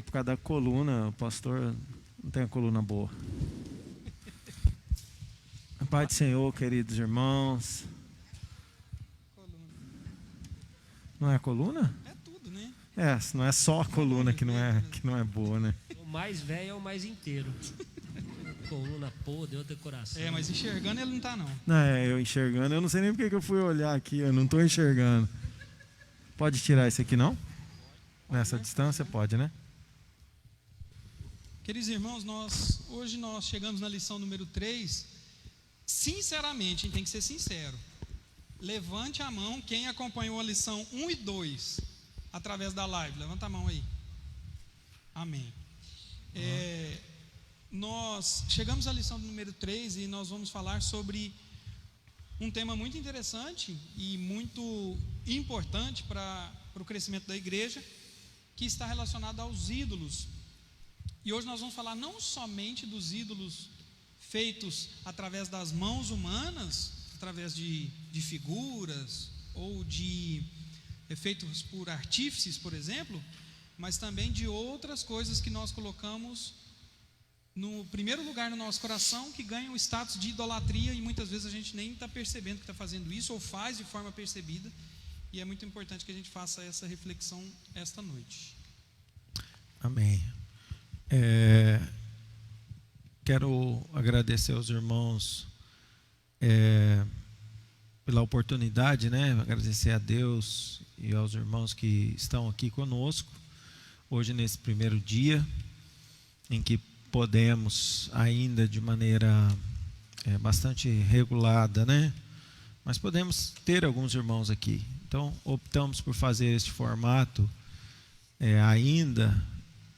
por causa da coluna, o pastor não tem a coluna boa. A paz do Senhor, queridos irmãos. Não é a coluna? É tudo, né? Não é só a coluna que não é boa, né? O mais velho é o mais inteiro. Coluna podre, outra decoração. Mas enxergando ele não tá, não. Não, eu enxergando, eu não sei nem porque que eu fui olhar aqui, eu não estou enxergando. Pode tirar isso aqui, não? Nessa distância, pode, né? Queridos irmãos, hoje nós chegamos na lição número 3. Sinceramente, a gente tem que ser sincero. Levante a mão quem acompanhou a lição 1 e 2 através da live. Levanta a mão aí. Amém. Nós chegamos à lição número 3 e nós vamos falar sobre um tema muito interessante e muito importante para o crescimento da igreja, que está relacionado aos ídolos. E hoje nós vamos falar não somente dos ídolos feitos através das mãos humanas, através de figuras ou de feitos por artífices, por exemplo, mas também de outras coisas que nós colocamos no primeiro lugar no nosso coração, que ganham o status de idolatria, e muitas vezes a gente nem está percebendo que está fazendo isso, ou faz de forma percebida, e é muito importante que a gente faça essa reflexão esta noite. Amém. Quero agradecer aos irmãos pela oportunidade, né? Agradecer a Deus e aos irmãos que estão aqui conosco hoje nesse primeiro dia em que podemos ainda de maneira bastante regulada, né? Mas podemos ter alguns irmãos aqui. Então optamos por fazer este formato ainda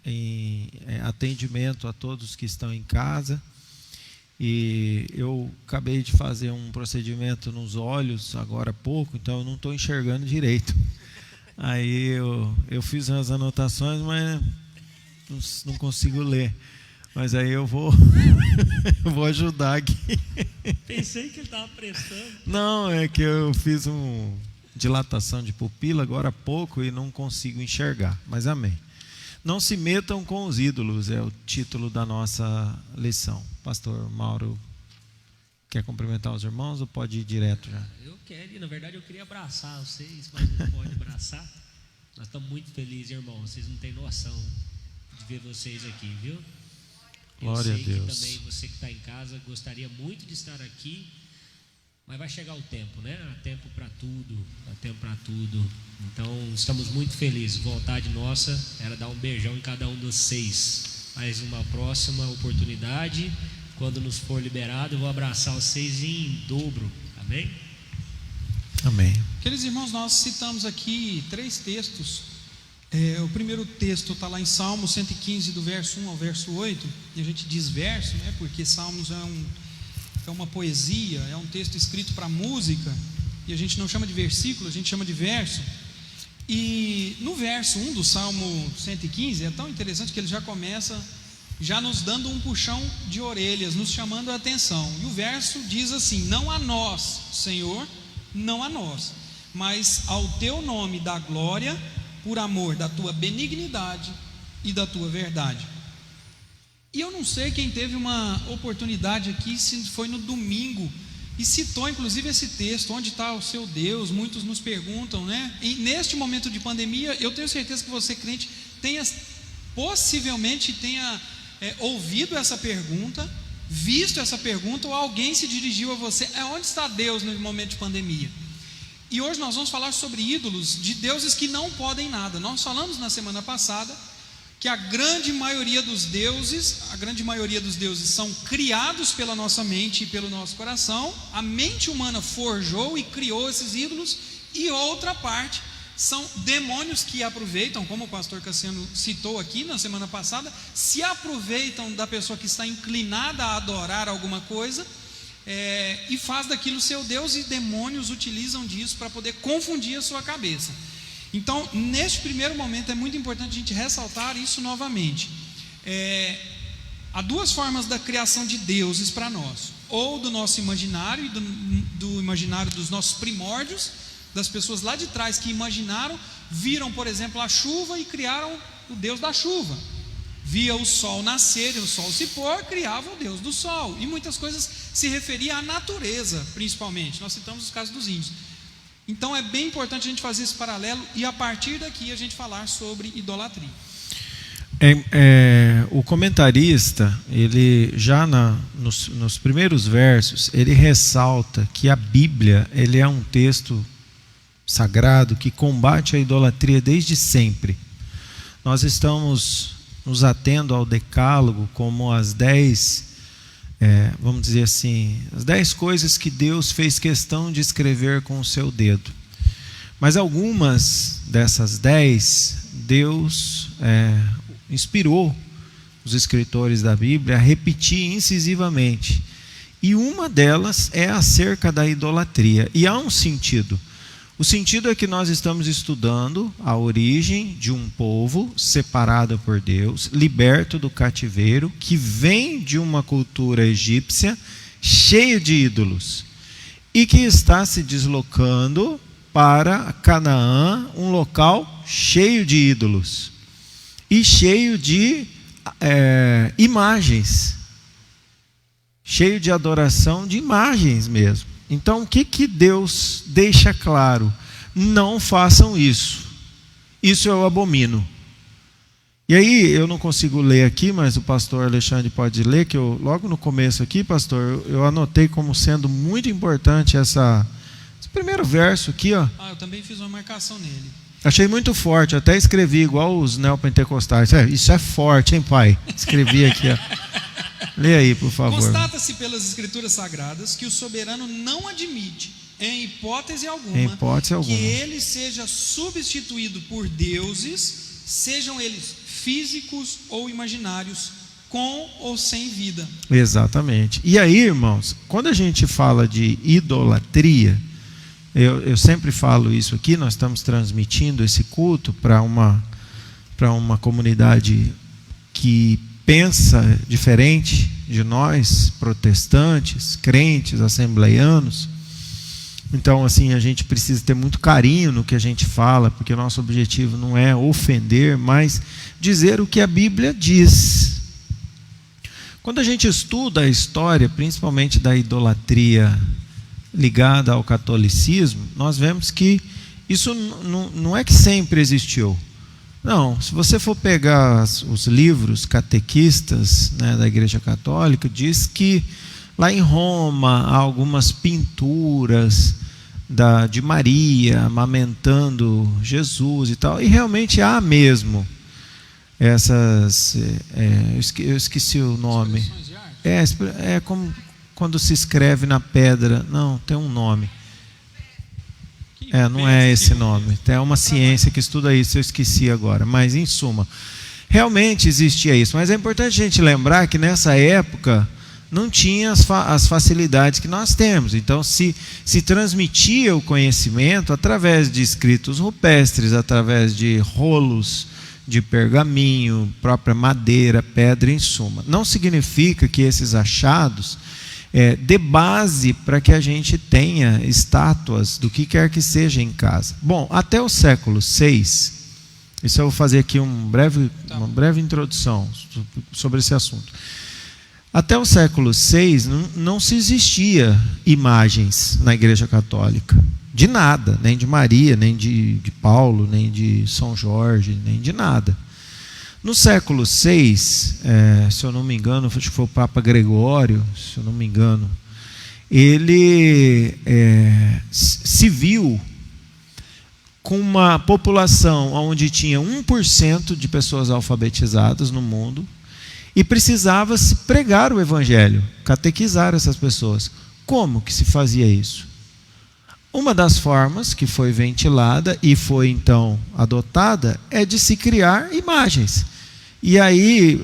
em atendimento a todos que estão em casa. E eu acabei de fazer um procedimento nos olhos agora há pouco, então eu não estou enxergando direito. Aí eu fiz umas anotações, mas não consigo ler. Mas aí eu vou ajudar aqui. Pensei que ele estava prestando. Não, é que eu fiz uma dilatação de pupila agora há pouco e não consigo enxergar. Mas amém. Não se metam com os ídolos, é o título da nossa lição. Pastor Mauro, quer cumprimentar os irmãos ou pode ir direto já? Eu quero, na verdade eu queria abraçar vocês, mas não pode abraçar. Nós estamos muito felizes, irmãos. Vocês não têm noção de ver vocês aqui, viu? Glória a Deus. Eu sei que também você que está em casa gostaria muito de estar aqui, mas vai chegar o tempo, né? Há tempo para tudo, há tempo para tudo. Então estamos muito felizes. Vontade nossa era dar um beijão em cada um dos 6. Mas uma próxima oportunidade, quando nos for liberado, eu vou abraçar vocês em dobro. Amém? Amém. Queridos irmãos, nós citamos aqui 3 textos. O primeiro texto está lá em Salmos 115, do verso 1 ao verso 8. E a gente diz verso, né? Porque Salmos é uma poesia, é um texto escrito para música, e a gente não chama de versículo, a gente chama de verso. E no verso 1 do Salmo 115 é tão interessante que ele já começa já nos dando um puxão de orelhas, nos chamando a atenção. E o verso diz assim: não a nós, Senhor, não a nós, mas ao teu nome dá glória, por amor da tua benignidade e da tua verdade. E eu não sei quem teve uma oportunidade aqui, se foi no domingo, e citou inclusive esse texto: onde está o seu Deus? Muitos nos perguntam, né? E neste momento de pandemia, eu tenho certeza que você, crente, possivelmente tenha ouvido essa pergunta, visto essa pergunta, ou alguém se dirigiu a você: onde está Deus no momento de pandemia? E hoje nós vamos falar sobre ídolos, de deuses que não podem nada. Nós falamos na semana passada que a grande maioria dos deuses são criados pela nossa mente e pelo nosso coração. A mente humana forjou e criou esses ídolos, e outra parte são demônios que aproveitam, como o pastor Cassiano citou aqui na semana passada, se aproveitam da pessoa que está inclinada a adorar alguma coisa, e faz daquilo seu Deus, e demônios utilizam disso para poder confundir a sua cabeça. Então, neste primeiro momento, é muito importante a gente ressaltar isso novamente. Há 2 formas da criação de deuses para nós: ou do nosso imaginário, e do imaginário dos nossos primórdios, das pessoas lá de trás que imaginaram, viram, por exemplo, a chuva e criaram o Deus da chuva. via o sol nascer e o sol se pôr, criava o Deus do sol. E muitas coisas se referiam à natureza, principalmente. Nós citamos os casos dos índios. Então é bem importante a gente fazer esse paralelo e a partir daqui a gente falar sobre idolatria. O comentarista, ele já nos primeiros versos, ele ressalta que a Bíblia, ele é um texto sagrado que combate a idolatria desde sempre. Nós estamos nos atendo ao decálogo como as 10, vamos dizer assim, as 10 coisas que Deus fez questão de escrever com o seu dedo. Mas algumas dessas 10, Deus inspirou os escritores da Bíblia a repetir incisivamente. E uma delas é acerca da idolatria. E há um sentido. O sentido é que nós estamos estudando a origem de um povo separado por Deus, liberto do cativeiro, que vem de uma cultura egípcia cheia de ídolos e que está se deslocando para Canaã, um local cheio de ídolos e cheio de imagens, cheio de adoração de imagens mesmo. Então, o que Deus deixa claro? Não façam isso. Isso eu abomino. E aí, eu não consigo ler aqui, mas o pastor Alexandre pode ler, que eu, logo no começo aqui, pastor, eu anotei como sendo muito importante esse primeiro verso aqui, ó. Eu também fiz uma marcação nele. Achei muito forte, até escrevi igual os neopentecostais. Isso é forte, hein, pai? Escrevi aqui, ó. Lê aí, por favor. Constata-se pelas Escrituras Sagradas que o soberano não admite, em hipótese alguma, que ele seja substituído por deuses, sejam eles físicos ou imaginários, com ou sem vida. Exatamente. E aí, irmãos, quando a gente fala de idolatria, eu sempre falo isso aqui, nós estamos transmitindo esse culto para uma comunidade que pensa diferente de nós, protestantes, crentes, assembleianos. Então, assim, a gente precisa ter muito carinho no que a gente fala, porque o nosso objetivo não é ofender, mas dizer o que a Bíblia diz. Quando a gente estuda a história, principalmente da idolatria ligada ao catolicismo, nós vemos que isso não é que sempre existiu. Não, se você for pegar os livros catequistas, né, da Igreja Católica, diz que lá em Roma há algumas pinturas de Maria amamentando Jesus e tal, e realmente há mesmo essas, eu esqueci o nome, é como quando se escreve na pedra, não, tem um nome. Não é esse nome. Tem uma ciência que estuda isso, eu esqueci agora. Mas, em suma, realmente existia isso. Mas é importante a gente lembrar que nessa época não tinha as facilidades que nós temos. Então, se transmitia o conhecimento através de escritos rupestres, através de rolos de pergaminho, própria madeira, pedra, em suma. Não significa que esses achados dê base para que a gente tenha estátuas do que quer que seja em casa. Bom, até o século VI, isso eu vou fazer aqui uma breve introdução sobre esse assunto. Até o século VI não se existia imagens na Igreja Católica, de nada, nem de Maria, nem de Paulo, nem de São Jorge, nem de nada. No século VI, se eu não me engano, acho que foi o Papa Gregório, se eu não me engano, ele se viu com uma população onde tinha 1% de pessoas alfabetizadas no mundo e precisava se pregar o Evangelho, catequizar essas pessoas. Como que se fazia isso? Uma das formas que foi ventilada e foi então adotada é de se criar imagens. E aí,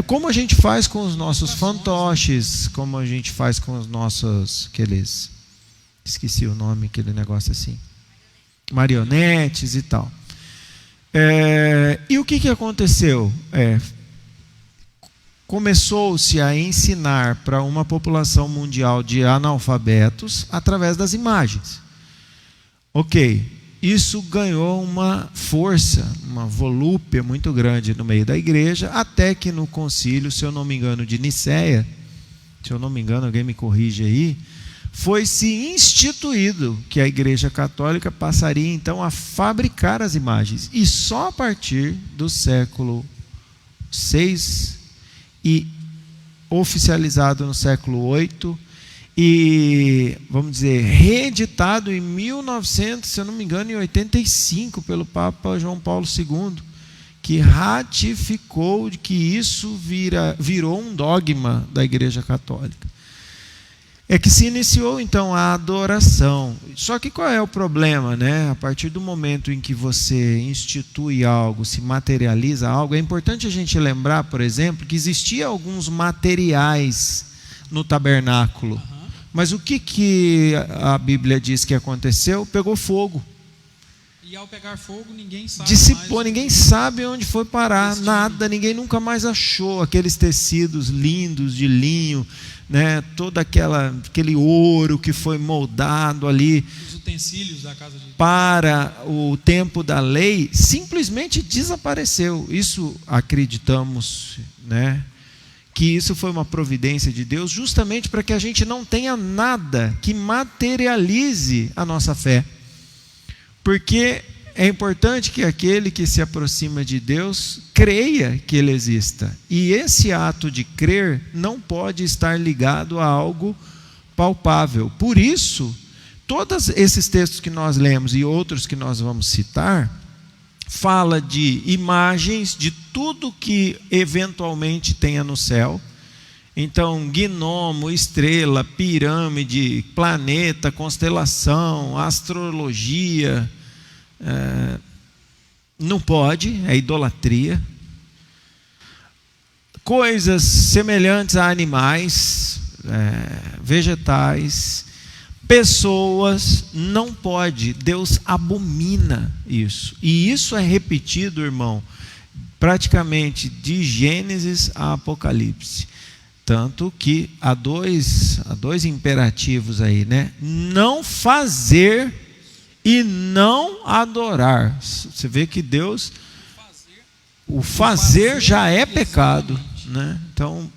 como a gente faz com os nossos fantoches, como a gente faz com os nossos, esqueci o nome, aquele negócio assim, marionetes e tal. E o que aconteceu? Começou-se a ensinar para uma população mundial de analfabetos através das imagens. Ok, isso ganhou uma força, uma volúpia muito grande no meio da igreja, até que no concílio, se eu não me engano, de Nicéia, se eu não me engano, alguém me corrige aí, foi-se instituído que a Igreja Católica passaria então a fabricar as imagens. E só a partir do século VI e oficializado no século VIII e, vamos dizer, reeditado em 1900, se eu não me engano, em 85 pelo Papa João Paulo II, que ratificou que isso virou um dogma da Igreja Católica. É que se iniciou então a adoração. Só que qual é o problema, né? A partir do momento em que você institui algo, se materializa algo, é importante a gente lembrar, por exemplo, que existiam alguns materiais no tabernáculo. Mas o que a Bíblia diz que aconteceu? Pegou fogo. E ao pegar fogo, ninguém sabe dissipou, ninguém sabe onde foi parar, nada, ninguém nunca mais achou aqueles tecidos lindos de linho, né, todo aquele ouro que foi moldado ali, os utensílios da casa de Deus, para o tempo da lei, simplesmente desapareceu. Isso acreditamos, né, que isso foi uma providência de Deus, justamente para que a gente não tenha nada que materialize a nossa fé. Porque é importante que aquele que se aproxima de Deus creia que Ele exista. E esse ato de crer não pode estar ligado a algo palpável. Por isso, todos esses textos que nós lemos e outros que nós vamos citar, fala de imagens de tudo que eventualmente tenha no céu. Então, gnomo, estrela, pirâmide, planeta, constelação, astrologia, não pode, é idolatria. Coisas semelhantes a animais, vegetais, pessoas, não pode. Deus abomina isso. E isso é repetido, irmão, praticamente de Gênesis a Apocalipse. Tanto que há dois imperativos aí, né? Não fazer e não adorar. Você vê que Deus, o fazer já é pecado, né? Então,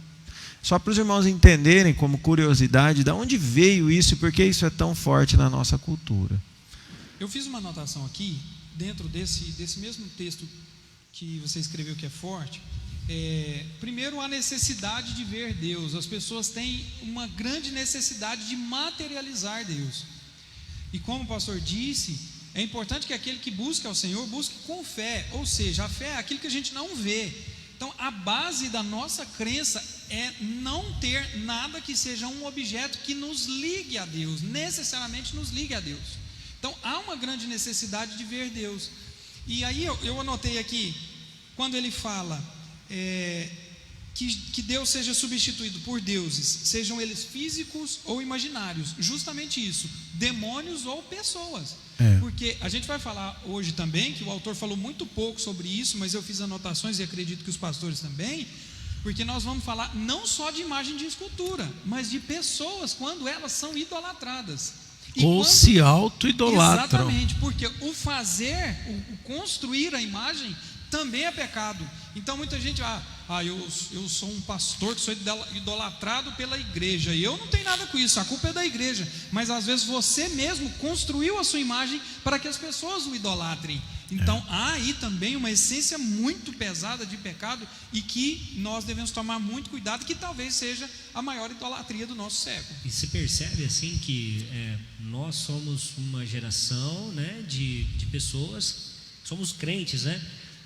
só para os irmãos entenderem, como curiosidade, de onde veio isso e por que isso é tão forte na nossa cultura. Eu fiz uma anotação aqui, dentro desse mesmo texto que você escreveu que é forte. Primeiro, a necessidade de ver Deus. As pessoas têm uma grande necessidade de materializar Deus. E como o pastor disse, é importante que aquele que busca ao Senhor, busque com fé. Ou seja, a fé é aquilo que a gente não vê. Então, a base da nossa crença é não ter nada que seja um objeto que nos ligue a Deus, necessariamente nos ligue a Deus. Então, há uma grande necessidade de ver Deus. E aí eu anotei aqui, quando ele fala que Deus seja substituído por deuses, sejam eles físicos ou imaginários, justamente isso, demônios ou pessoas. Porque a gente vai falar hoje também, que o autor falou muito pouco sobre isso, mas eu fiz anotações e acredito que os pastores também, porque nós vamos falar não só de imagem de escultura, mas de pessoas quando elas são idolatradas. Ou se auto-idolatram. Exatamente, porque o fazer, o construir a imagem também é pecado. Então muita gente, eu sou um pastor que sou idolatrado pela igreja, e eu não tenho nada com isso, a culpa é da igreja. Mas às vezes você mesmo construiu a sua imagem para que as pessoas o idolatrem. Então há aí também uma essência muito pesada de pecado, e que nós devemos tomar muito cuidado, que talvez seja a maior idolatria do nosso século. E se percebe assim que nós somos uma geração, né, de pessoas, somos crentes, né?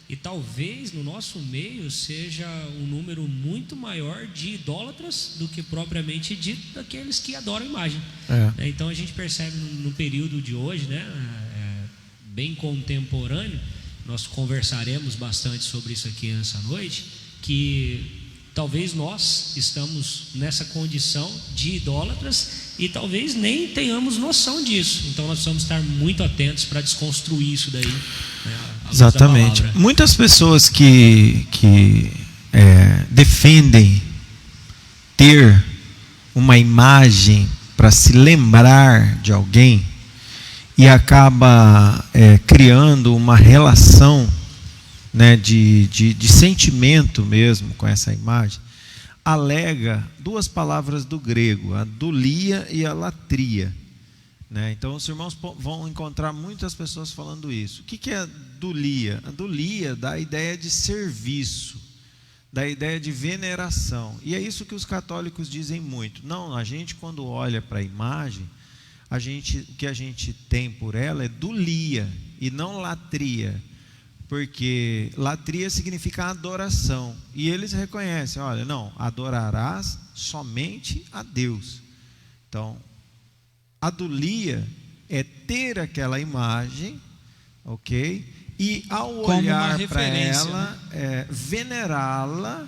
E talvez no nosso meio seja um número muito maior de idólatras do que propriamente dito daqueles que adoram a imagem. Então a gente percebe no período de hoje, né, bem contemporâneo, nós conversaremos bastante sobre isso aqui nessa noite, que talvez nós estamos nessa condição de idólatras e talvez nem tenhamos noção disso. Então nós precisamos estar muito atentos para desconstruir isso daí, né? Exatamente. Muitas pessoas que defendem ter uma imagem para se lembrar de alguém, e acaba criando uma relação, né, de sentimento mesmo com essa imagem, alega duas palavras do grego, a dulia e a latria, né? Então os irmãos vão encontrar muitas pessoas falando isso. O que é dulia? A dulia dá a ideia de serviço, dá a ideia de veneração, e é isso que os católicos dizem muito. Não, a gente quando olha para a imagem, o que a gente tem por ela é dulia e não latria, porque latria significa adoração, e eles reconhecem, olha, não, adorarás somente a Deus. Então, a dulia é ter aquela imagem, ok? E ao olhar para ela, né? Venerá-la,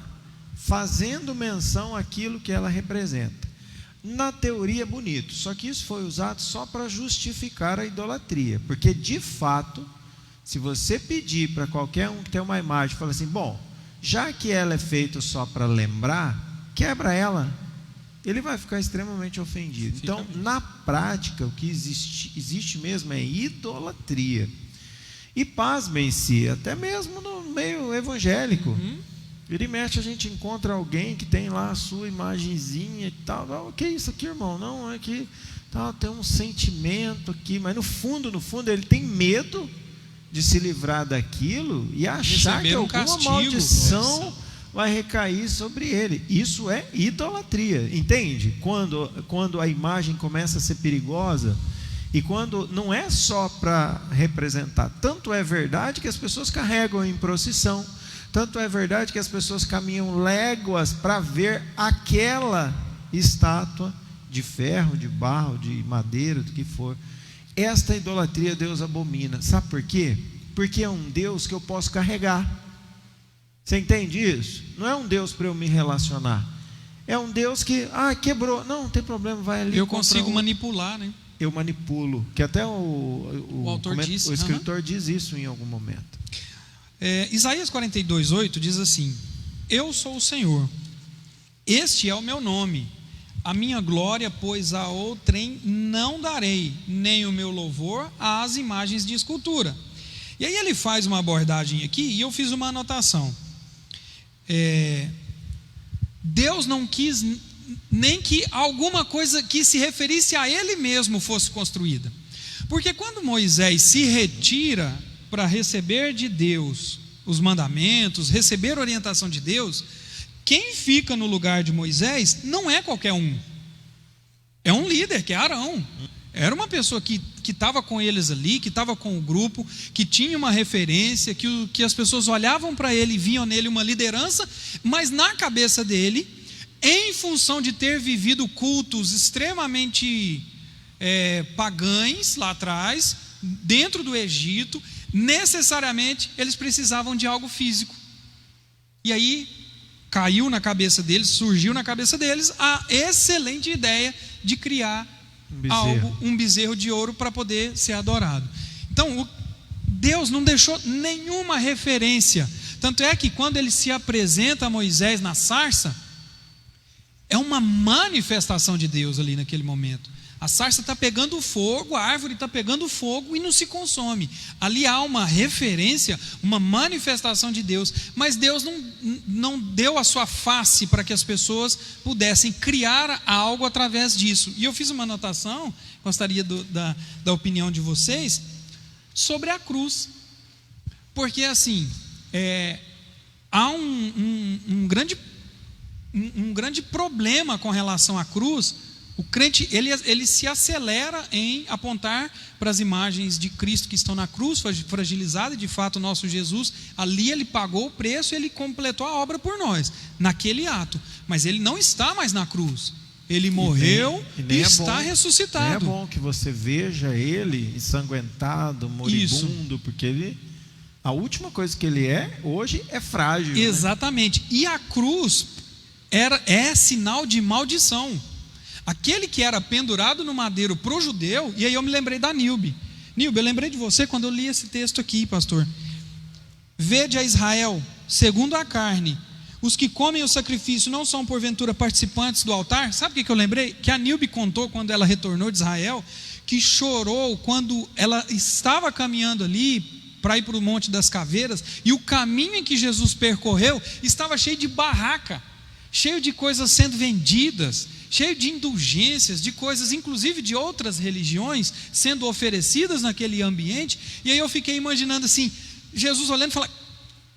fazendo menção àquilo que ela representa. Na teoria é bonito, só que isso foi usado só para justificar a idolatria, porque de fato, se você pedir para qualquer um que tem uma imagem, fala assim, bom, já que ela é feita só para lembrar, quebra ela, ele vai ficar extremamente ofendido. Então, na prática, o que existe mesmo é idolatria. E pasmem-se, até mesmo no meio evangélico, vira e mexe a gente encontra alguém que tem lá a sua imagenzinha e tal. O que é isso aqui, irmão? Não, é que tem um sentimento aqui, mas no fundo ele tem medo de se livrar daquilo e achar que alguma maldição vai recair sobre ele. Isso é idolatria, entende? Quando a imagem começa a ser perigosa, e quando não é só para representar, tanto é verdade que as pessoas carregam em procissão, tanto é verdade que as pessoas caminham léguas para ver aquela estátua de ferro, de barro, de madeira, do que for. Esta idolatria Deus abomina. Sabe por quê? Porque é um Deus que eu posso carregar. Você entende isso? Não é um Deus para eu me relacionar. É um Deus que, quebrou. Não tem problema, vai ali. Eu consigo manipular, né? Eu manipulo. Que até o autor diz, o escritor diz isso em algum momento. Isaías 42:8 diz assim: eu sou o Senhor, este é o meu nome, a minha glória, pois a outrem não darei, nem o meu louvor às imagens de escultura. E aí ele faz uma abordagem aqui, e eu fiz uma anotação. Deus não quis nem que alguma coisa que se referisse a ele mesmo fosse construída, porque quando Moisés se retira para receber de Deus os mandamentos, receber a orientação de Deus, quem fica no lugar de Moisés não é qualquer um, é um líder, que é Arão. Era uma pessoa que estava com eles ali, que estava com o grupo, que tinha uma referência, que as pessoas olhavam para ele e viam nele uma liderança, mas na cabeça dele, em função de ter vivido cultos extremamente pagãos lá atrás, dentro do Egito, necessariamente eles precisavam de algo físico. E aí caiu na cabeça deles, surgiu na cabeça deles a excelente ideia de criar um bezerro de ouro para poder ser adorado. Então Deus não deixou nenhuma referência, tanto é que quando ele se apresenta a Moisés na sarça, é uma manifestação de Deus ali naquele momento. A sarça está pegando fogo, a árvore está pegando fogo e não se consome. Ali há uma referência, uma manifestação de Deus, mas Deus não deu a sua face para que as pessoas pudessem criar algo através disso. E eu fiz uma anotação, gostaria da opinião de vocês, sobre a cruz. Porque assim, há um grande problema com relação à cruz. O crente, ele se acelera em apontar para as imagens de Cristo que estão na cruz, fragilizada, e de fato o nosso Jesus, ali ele pagou o preço, ele completou a obra por nós, naquele ato, mas ele não está mais na cruz, ele morreu e está ressuscitado. É bom que você veja ele ensanguentado, moribundo, porque a última coisa que ele hoje é frágil. Exatamente, né? E a cruz é sinal de maldição. Aquele que era pendurado no madeiro para o judeu, e aí eu me lembrei da Nilbe. Nilbe, eu lembrei de você quando eu li esse texto aqui, pastor. Vede a Israel, segundo a carne, os que comem o sacrifício não são porventura participantes do altar? Sabe o que eu lembrei? Que a Nilbe contou quando ela retornou de Israel, que chorou quando ela estava caminhando ali para ir para o Monte das Caveiras, e o caminho em que Jesus percorreu estava cheio de barraca, cheio de coisas sendo vendidas, cheio de indulgências, de coisas inclusive de outras religiões sendo oferecidas naquele ambiente. E aí eu fiquei imaginando assim, Jesus olhando e falando: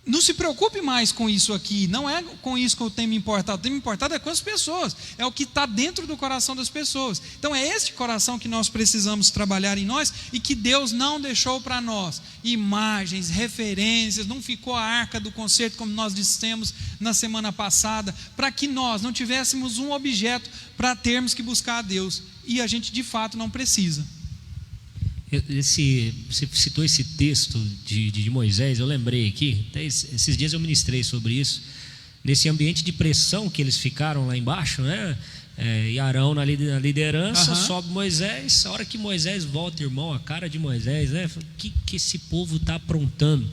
não se preocupe mais com isso aqui, não é com isso que eu tenho me importado. Eu tenho me importado é com as pessoas, é o que está dentro do coração das pessoas. Então é esse coração que nós precisamos trabalhar em nós, e que Deus não deixou para nós imagens, referências, não ficou a arca do concerto, como nós dissemos na semana passada, para que nós não tivéssemos um objeto para termos que buscar a Deus, e a gente de fato não precisa. Você citou esse texto de Moisés, eu lembrei aqui, até esses dias eu ministrei sobre isso, nesse ambiente de pressão que eles ficaram lá embaixo, né? E Arão na liderança, sobe Moisés. A hora que Moisés volta, irmão, a cara de Moisés, né? O que esse povo está aprontando?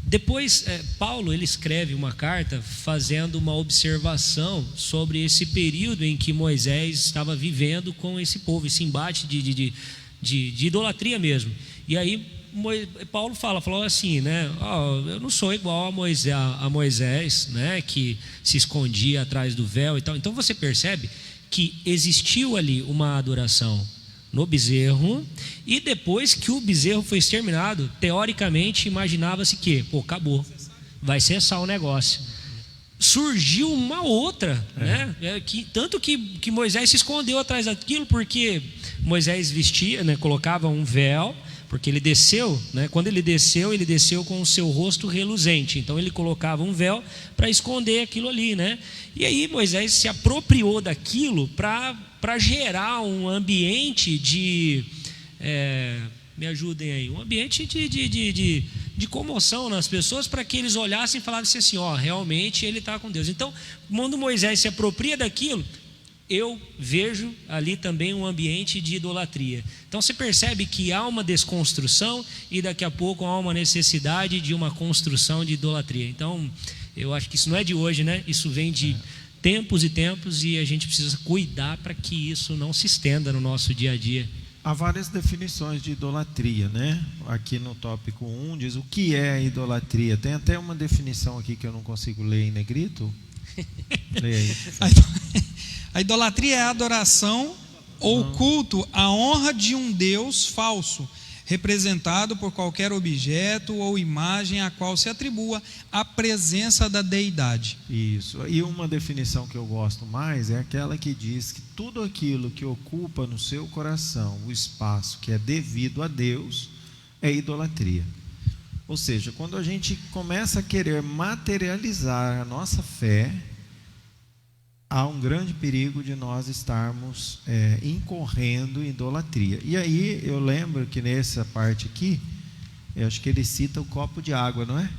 Depois Paulo, ele escreve uma carta fazendo uma observação sobre esse período em que Moisés estava vivendo com esse povo, esse embate de idolatria mesmo. E aí Paulo falou assim, né? Eu não sou igual a Moisés, né? Que se escondia atrás do véu e tal. Então você percebe que existiu ali uma adoração no bezerro, e depois que o bezerro foi exterminado, teoricamente imaginava-se que, acabou, vai cessar o negócio. Surgiu uma outra, né? Tanto que Moisés se escondeu atrás daquilo, porque Moisés vestia, né, colocava um véu, porque ele desceu, né, quando ele desceu com o seu rosto reluzente, então ele colocava um véu para esconder aquilo ali, né? E aí Moisés se apropriou daquilo para gerar um ambiente de, me ajudem aí, um ambiente de comoção nas pessoas, para que eles olhassem e falassem assim: realmente ele está com Deus. Então, quando Moisés se apropria daquilo, eu vejo ali também um ambiente de idolatria. Então você percebe que há uma desconstrução, e daqui a pouco há uma necessidade de uma construção de idolatria. Então eu acho que isso não é de hoje, né? Isso vem de tempos e tempos, e a gente precisa cuidar para que isso não se estenda no nosso dia a dia. Há várias definições de idolatria, né? Aqui no tópico 1 diz o que é idolatria. Tem até uma definição aqui que eu não consigo ler em negrito. Leia aí. A idolatria é a adoração ou culto à honra de um Deus falso, representado por qualquer objeto ou imagem a qual se atribua a presença da deidade. Isso. E uma definição que eu gosto mais é aquela que diz que tudo aquilo que ocupa no seu coração o espaço que é devido a Deus é idolatria. Ou seja, quando a gente começa a querer materializar a nossa fé, há um grande perigo de nós estarmos incorrendo em idolatria. E aí eu lembro que nessa parte aqui, eu acho que ele cita o copo de água, não é?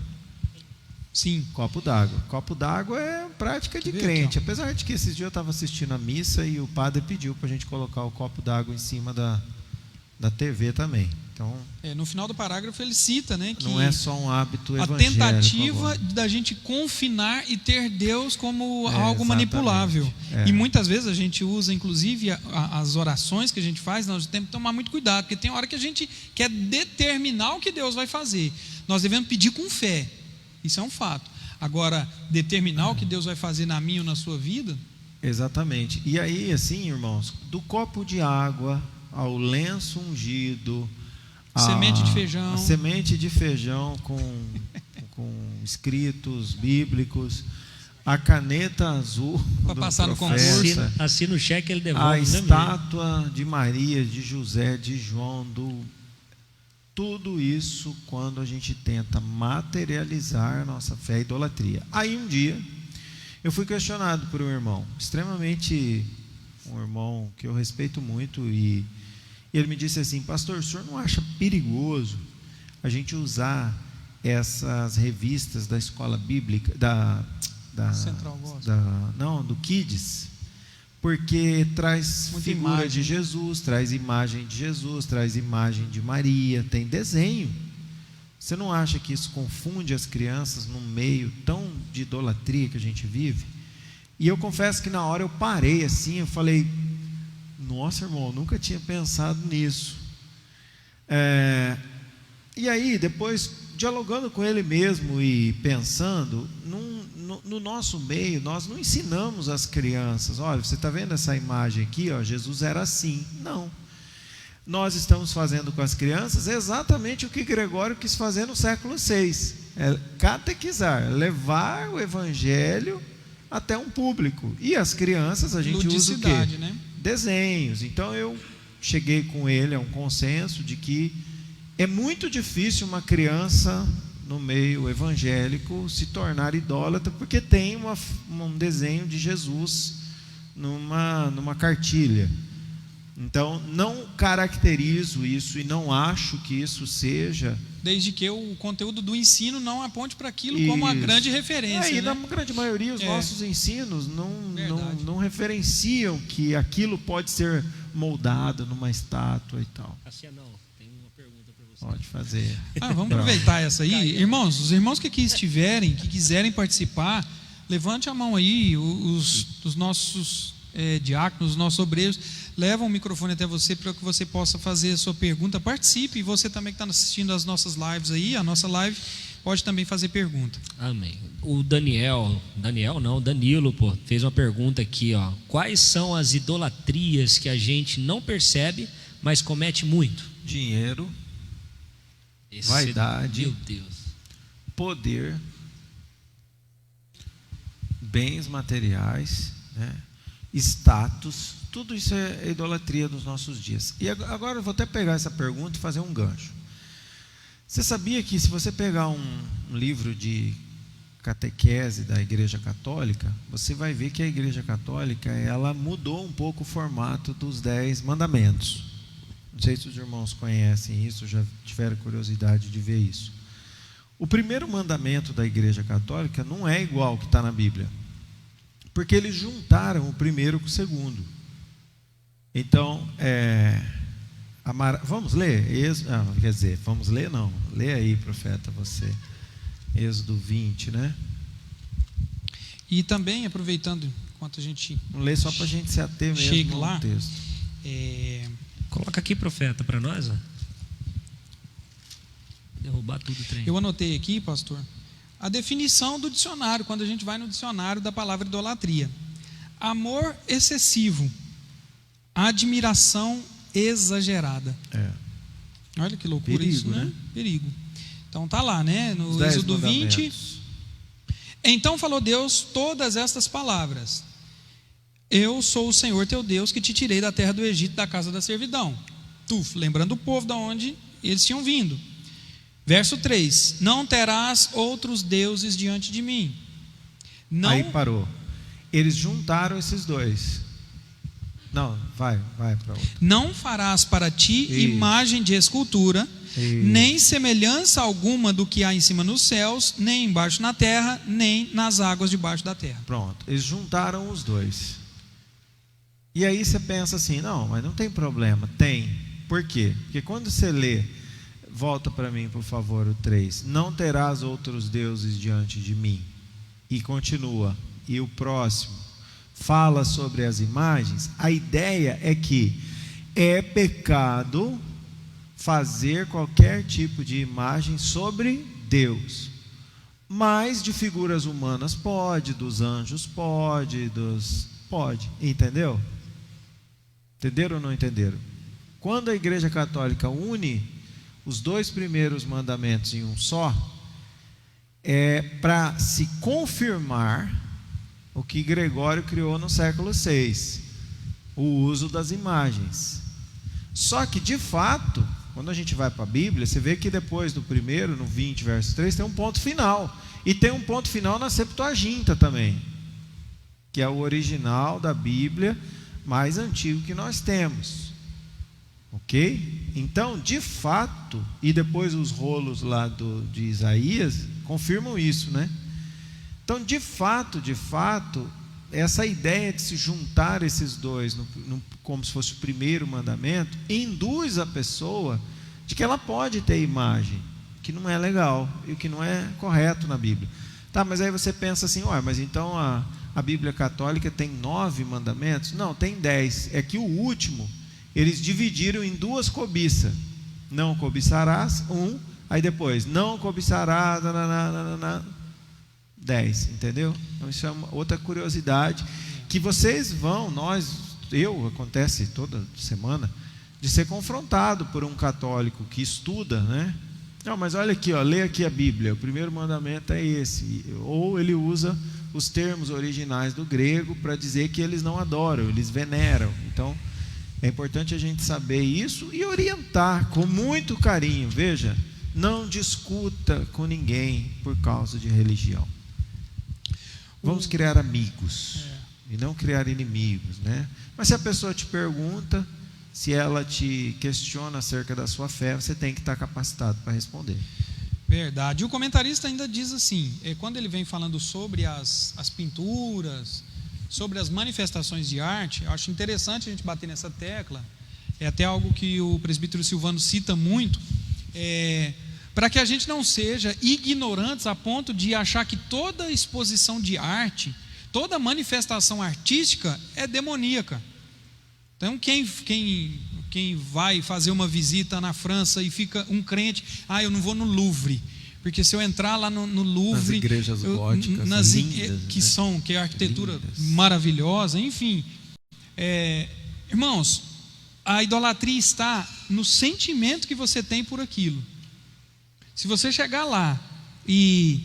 Sim. Copo d'água. Copo d'água é prática de crente. Apesar de que esses dias eu estava assistindo a missa e o padre pediu para a gente colocar o copo d'água em cima da TV também. Então, no final do parágrafo ele cita, né, que não é só um hábito evangélico. A tentativa da gente confinar e ter Deus como algo manipulável. E muitas vezes a gente usa, inclusive, as orações que a gente faz, nós temos que tomar muito cuidado, porque tem hora que a gente quer determinar o que Deus vai fazer. Nós devemos pedir com fé, isso é um fato. Agora, determinar o que Deus vai fazer na minha ou na sua vida... Exatamente. E aí, assim, irmãos, do copo de água ao lenço ungido... Semente de feijão. A semente de feijão com escritos bíblicos, a caneta azul para passar no concurso. Assina o cheque, ele devolve. A estátua de Maria, de José, de João, tudo isso, quando a gente tenta materializar nossa fé, é idolatria. Aí um dia eu fui questionado por um irmão, um irmão que eu respeito muito, e ele me disse assim: pastor, o senhor não acha perigoso a gente usar essas revistas da escola bíblica, Central Gospel? Do Kids, porque traz muita figura imagem de Jesus, traz imagem de Jesus, traz imagem de Maria, tem desenho. Você não acha que isso confunde as crianças num meio tão de idolatria que a gente vive? E eu confesso que na hora eu parei assim, eu falei: Nossa, irmão, nunca tinha pensado nisso. E aí, depois, dialogando com ele mesmo e pensando, no nosso meio, nós não ensinamos as crianças, olha, você está vendo essa imagem aqui, ó, Jesus era assim. Não. Nós estamos fazendo com as crianças exatamente o que Gregório quis fazer no século VI. É catequizar, levar o evangelho até um público. E as crianças, a gente usa o quê? Né? Desenhos. Então eu cheguei com ele a um consenso de que é muito difícil uma criança no meio evangélico se tornar idólatra, porque tem um desenho de Jesus numa cartilha. Então, não caracterizo isso e não acho que isso seja... Desde que o conteúdo do ensino não aponte para aquilo como a grande referência. E né? na grande maioria, os nossos ensinos não referenciam que aquilo pode ser moldado numa estátua e tal. Cassiano, tem uma pergunta para você. Pode fazer. Vamos aproveitar essa aí. Irmãos, os irmãos que aqui estiverem, que quiserem participar, levante a mão aí, os nossos diáconos, os nossos obreiros, levam o microfone até você para que você possa fazer a sua pergunta. Participe, e você também que está assistindo as nossas lives aí, a nossa live, pode também fazer pergunta. Amém. O Danilo, fez uma pergunta aqui, ó. Quais são as idolatrias que a gente não percebe, mas comete muito? Dinheiro, vaidade, meu Deus, poder, bens materiais, né? Status, tudo isso é idolatria dos nossos dias. E agora eu vou até pegar essa pergunta e fazer um gancho. Você sabia que se você pegar um livro de catequese da Igreja Católica, você vai ver que a Igreja Católica, ela mudou um pouco o formato dos 10 mandamentos. Não sei se os irmãos conhecem isso, já tiveram curiosidade de ver isso. O primeiro mandamento da Igreja Católica não é igual ao que está na Bíblia, porque eles juntaram o primeiro com o segundo. Então, vamos ler? Vamos ler não. Lê aí, profeta, você. Êxodo 20, né? E também, aproveitando, enquanto a gente... Vamos ler só para a gente se ater mesmo chega no lá, texto. Coloca aqui, profeta, para nós. Ó. Derrubar tudo o trem. Eu anotei aqui, pastor, a definição do dicionário, quando a gente vai no dicionário da palavra idolatria: amor excessivo, admiração exagerada. Olha que loucura. Perigo, isso, né? Perigo. Então tá lá, né? No Êxodo 20. Então falou Deus todas estas palavras: eu sou o Senhor teu Deus, que te tirei da terra do Egito, da casa da servidão. Lembrando o povo de onde eles tinham vindo. Verso 3: não terás outros deuses diante de mim. Não... Aí parou. Eles juntaram esses dois. Não, vai para outro. Não farás para ti imagem de escultura, nem semelhança alguma do que há em cima nos céus, nem embaixo na terra, nem nas águas debaixo da terra. Pronto, eles juntaram os dois. E aí você pensa assim, não, mas não tem problema. Tem. Por quê? Porque quando você lê, volta para mim, por favor, o 3. Não terás outros deuses diante de mim. E continua. E o próximo fala sobre as imagens. A ideia é que é pecado fazer qualquer tipo de imagem sobre Deus. Mas de figuras humanas pode, dos anjos pode, pode. Entendeu? Entenderam ou não entenderam? Quando a Igreja Católica une os dois primeiros mandamentos em um só, é para se confirmar o que Gregório criou no século VI, o uso das imagens. Só que, de fato, quando a gente vai para a Bíblia, você vê que depois do primeiro, no 20, verso 3, tem um ponto final. E tem um ponto final na Septuaginta também, que é o original da Bíblia mais antigo que nós temos. Ok? Então, de fato, e depois os rolos lá de Isaías confirmam isso, né? Então, de fato, essa ideia de se juntar esses dois, como se fosse o primeiro mandamento, induz a pessoa de que ela pode ter imagem, que não é legal e que não é correto na Bíblia. Tá, mas aí você pensa assim, mas então a Bíblia católica tem 9 mandamentos. Não, tem 10. É que o último, eles dividiram em 2 cobiças. Não cobiçarás, 1. Aí depois, não cobiçarás, 10, entendeu? Então isso é uma outra curiosidade que vocês vão, acontece toda semana, de ser confrontado por um católico que estuda, né? Não, mas olha aqui, lê aqui a Bíblia, o primeiro mandamento é esse. Ou ele usa os termos originais do grego para dizer que eles não adoram, eles veneram. Então, é importante a gente saber isso e orientar com muito carinho. Veja, não discuta com ninguém por causa de religião. Vamos criar amigos e não criar inimigos, né? Mas se a pessoa te pergunta, se ela te questiona acerca da sua fé, você tem que estar capacitado para responder. Verdade. E o comentarista ainda diz assim, quando ele vem falando sobre as pinturas, sobre as manifestações de arte, eu acho interessante a gente bater nessa tecla, é até algo que o presbítero Silvano cita muito, para que a gente não seja ignorantes a ponto de achar que toda exposição de arte, toda manifestação artística é demoníaca. Então quem vai fazer uma visita na França e fica um crente, eu não vou no Louvre, porque se eu entrar lá no Louvre, nas igrejas góticas lindas, que é a arquitetura lindas, maravilhosa, enfim, irmãos, a idolatria está no sentimento que você tem por aquilo. Se você chegar lá e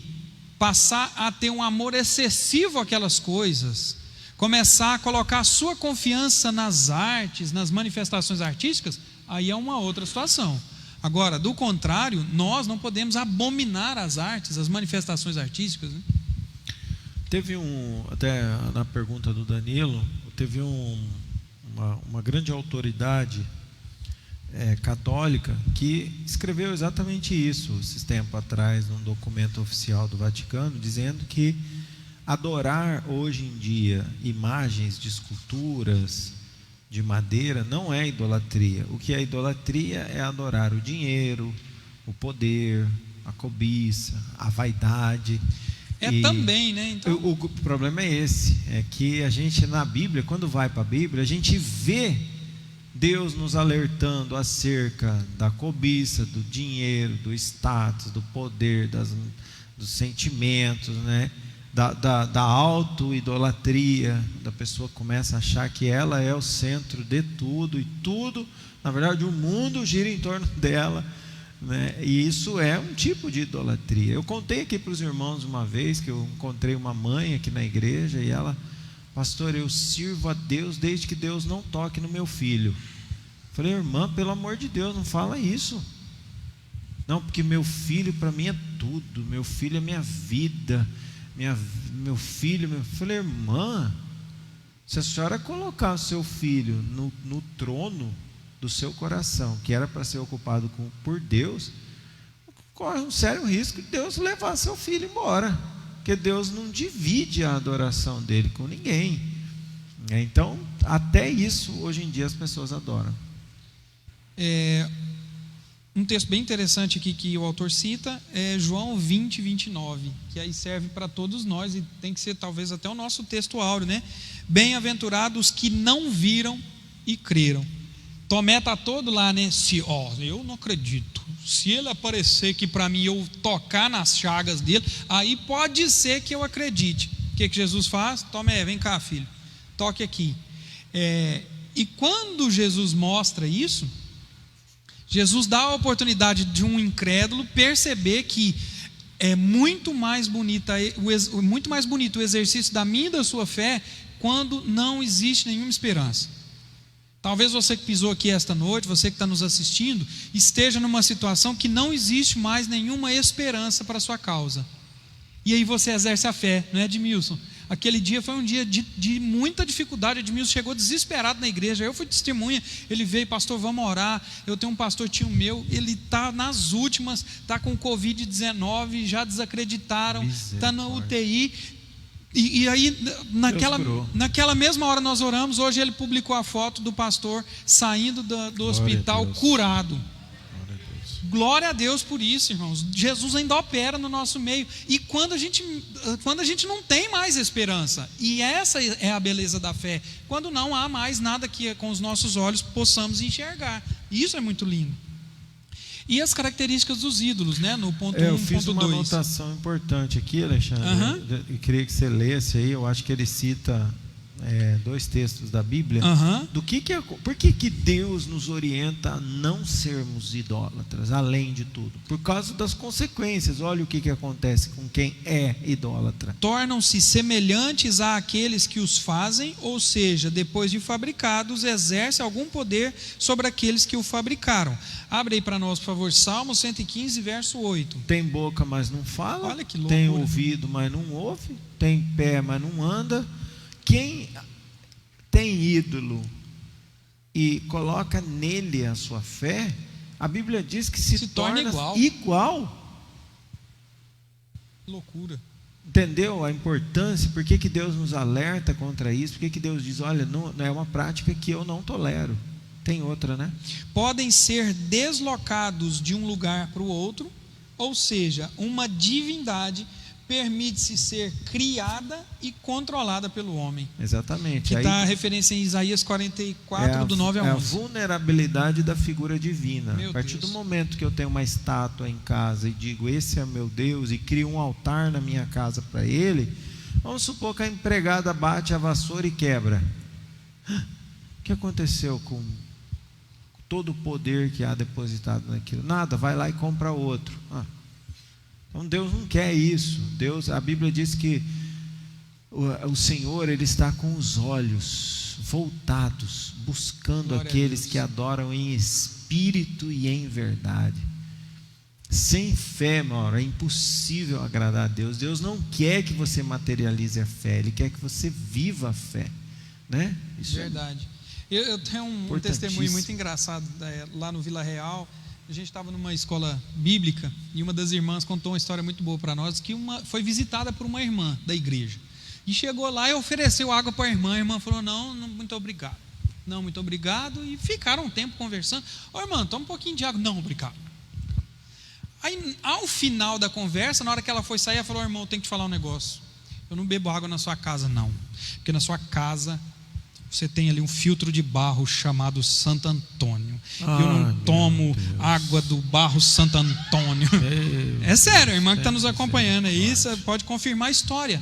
passar a ter um amor excessivo àquelas coisas, começar a colocar a sua confiança nas artes, nas manifestações artísticas, aí é uma outra situação. Agora, do contrário, nós não podemos abominar as artes, as manifestações artísticas, né? Teve até na pergunta do Danilo, teve uma grande autoridade católica que escreveu exatamente isso esses tempos atrás num documento oficial do Vaticano, dizendo que adorar hoje em dia imagens de esculturas de madeira não é idolatria. O que é idolatria é adorar o dinheiro, o poder, a cobiça, a vaidade. Também, né? Então... O problema é esse, é que a gente na Bíblia, quando vai para a Bíblia, a gente vê Deus nos alertando acerca da cobiça, do dinheiro, do status, do poder, dos sentimentos, né? Da auto-idolatria, da pessoa começa a achar que ela é o centro de tudo, e tudo, na verdade o mundo gira em torno dela, né? E isso é um tipo de idolatria. Eu contei aqui para os irmãos uma vez que eu encontrei uma mãe aqui na igreja e ela: pastor, eu sirvo a Deus desde que Deus não toque no meu filho. Falei: irmã, pelo amor de Deus, não fala isso. Não, porque meu filho para mim é tudo, meu filho é minha vida, meu filho. Falei: irmã, se a senhora colocar o seu filho no trono do seu coração, que era para ser ocupado por Deus, corre um sério risco de Deus levar seu filho embora, porque Deus não divide a adoração dele com ninguém. Então, até isso hoje em dia as pessoas adoram. Um texto bem interessante aqui que o autor cita é João 20, 29, que aí serve para todos nós e tem que ser talvez até o nosso texto áureo, né? Bem-aventurados que não viram e creram. Tomé está todo lá, né? Eu não acredito. Se ele aparecer aqui para mim e eu tocar nas chagas dele, aí pode ser que eu acredite. O que Jesus faz? Tomé, vem cá, filho, toque aqui. E quando Jesus mostra isso, Jesus dá a oportunidade de um incrédulo perceber que é muito mais bonito o exercício da minha e da sua fé quando não existe nenhuma esperança. Talvez você que pisou aqui esta noite, você que está nos assistindo, esteja numa situação que não existe mais nenhuma esperança para a sua causa. E aí você exerce a fé, não é, Edmilson? Aquele dia foi um dia de muita dificuldade. Edmilson chegou desesperado na igreja. Eu fui testemunha. Ele veio: pastor, vamos orar. Eu tenho um pastor tio meu, ele está nas últimas, está com Covid-19, já desacreditaram, está na UTI. E aí, naquela mesma hora nós oramos. Hoje ele publicou a foto do pastor saindo do hospital curado. Glória a Deus por isso, irmãos. Jesus ainda opera no nosso meio. E quando a gente não tem mais esperança, e essa é a beleza da fé, quando não há mais nada que com os nossos olhos possamos enxergar. Isso é muito lindo. E as características dos ídolos, né? No ponto 1, eu fiz ponto uma 2. anotação importante aqui, Alexandre. Eu queria que você lesse aí. Eu acho que ele cita 2 textos da Bíblia. Por que Deus nos orienta a não sermos idólatras, além de tudo? Por causa das consequências. Olha o que acontece com quem é idólatra. Tornam-se semelhantes àqueles que os fazem, ou seja, depois de fabricados, exerce algum poder sobre aqueles que o fabricaram. Abre aí para nós, por favor, Salmo 115, verso 8. Tem boca, mas não fala. Olha que loucura. Tem ouvido, mas não ouve. Tem pé, mas não anda. Quem tem ídolo e coloca nele a sua fé, a Bíblia diz que se torna igual. Loucura. Entendeu a importância? Por que Deus nos alerta contra isso? Por que Deus diz, olha, não é uma prática que eu não tolero? Tem outra, né? Podem ser deslocados de um lugar para o outro, ou seja, uma divindade permite-se ser criada e controlada pelo homem. Exatamente. Que está a referência em Isaías 44, do 9 a 11. É a vulnerabilidade da figura divina. Meu a partir Deus. do momento que eu tenho uma estátua em casa e digo, esse é meu Deus, e crio um altar na minha casa para ele, vamos supor que a empregada bate a vassoura e quebra. O que aconteceu com todo o poder que há depositado naquilo? Nada, vai lá e compra outro. Então Deus não quer isso. A Bíblia diz que o Senhor, Ele está com os olhos voltados, buscando aqueles que adoram em espírito e em verdade. Sem fé, Mauro, é impossível agradar a Deus. Deus não quer que você materialize a fé, Ele quer que você viva a fé, né? Isso verdade. Eu tenho um testemunho muito engraçado lá no Vila Real. A gente estava numa escola bíblica e uma das irmãs contou uma história muito boa para nós, que foi visitada por uma irmã da igreja e chegou lá e ofereceu água para a irmã falou, não, muito obrigado, não, muito obrigado, e ficaram um tempo conversando. Irmã, toma um pouquinho de água. Não, obrigado. Aí ao final da conversa, na hora que ela foi sair, ela falou, irmão, eu tenho que te falar um negócio, eu não bebo água na sua casa não, porque na sua casa você tem ali um filtro de barro chamado Santo Antônio. Eu não tomo água do barro Santo Antônio. É sério, a irmã que está nos acompanhando aí, você pode confirmar a história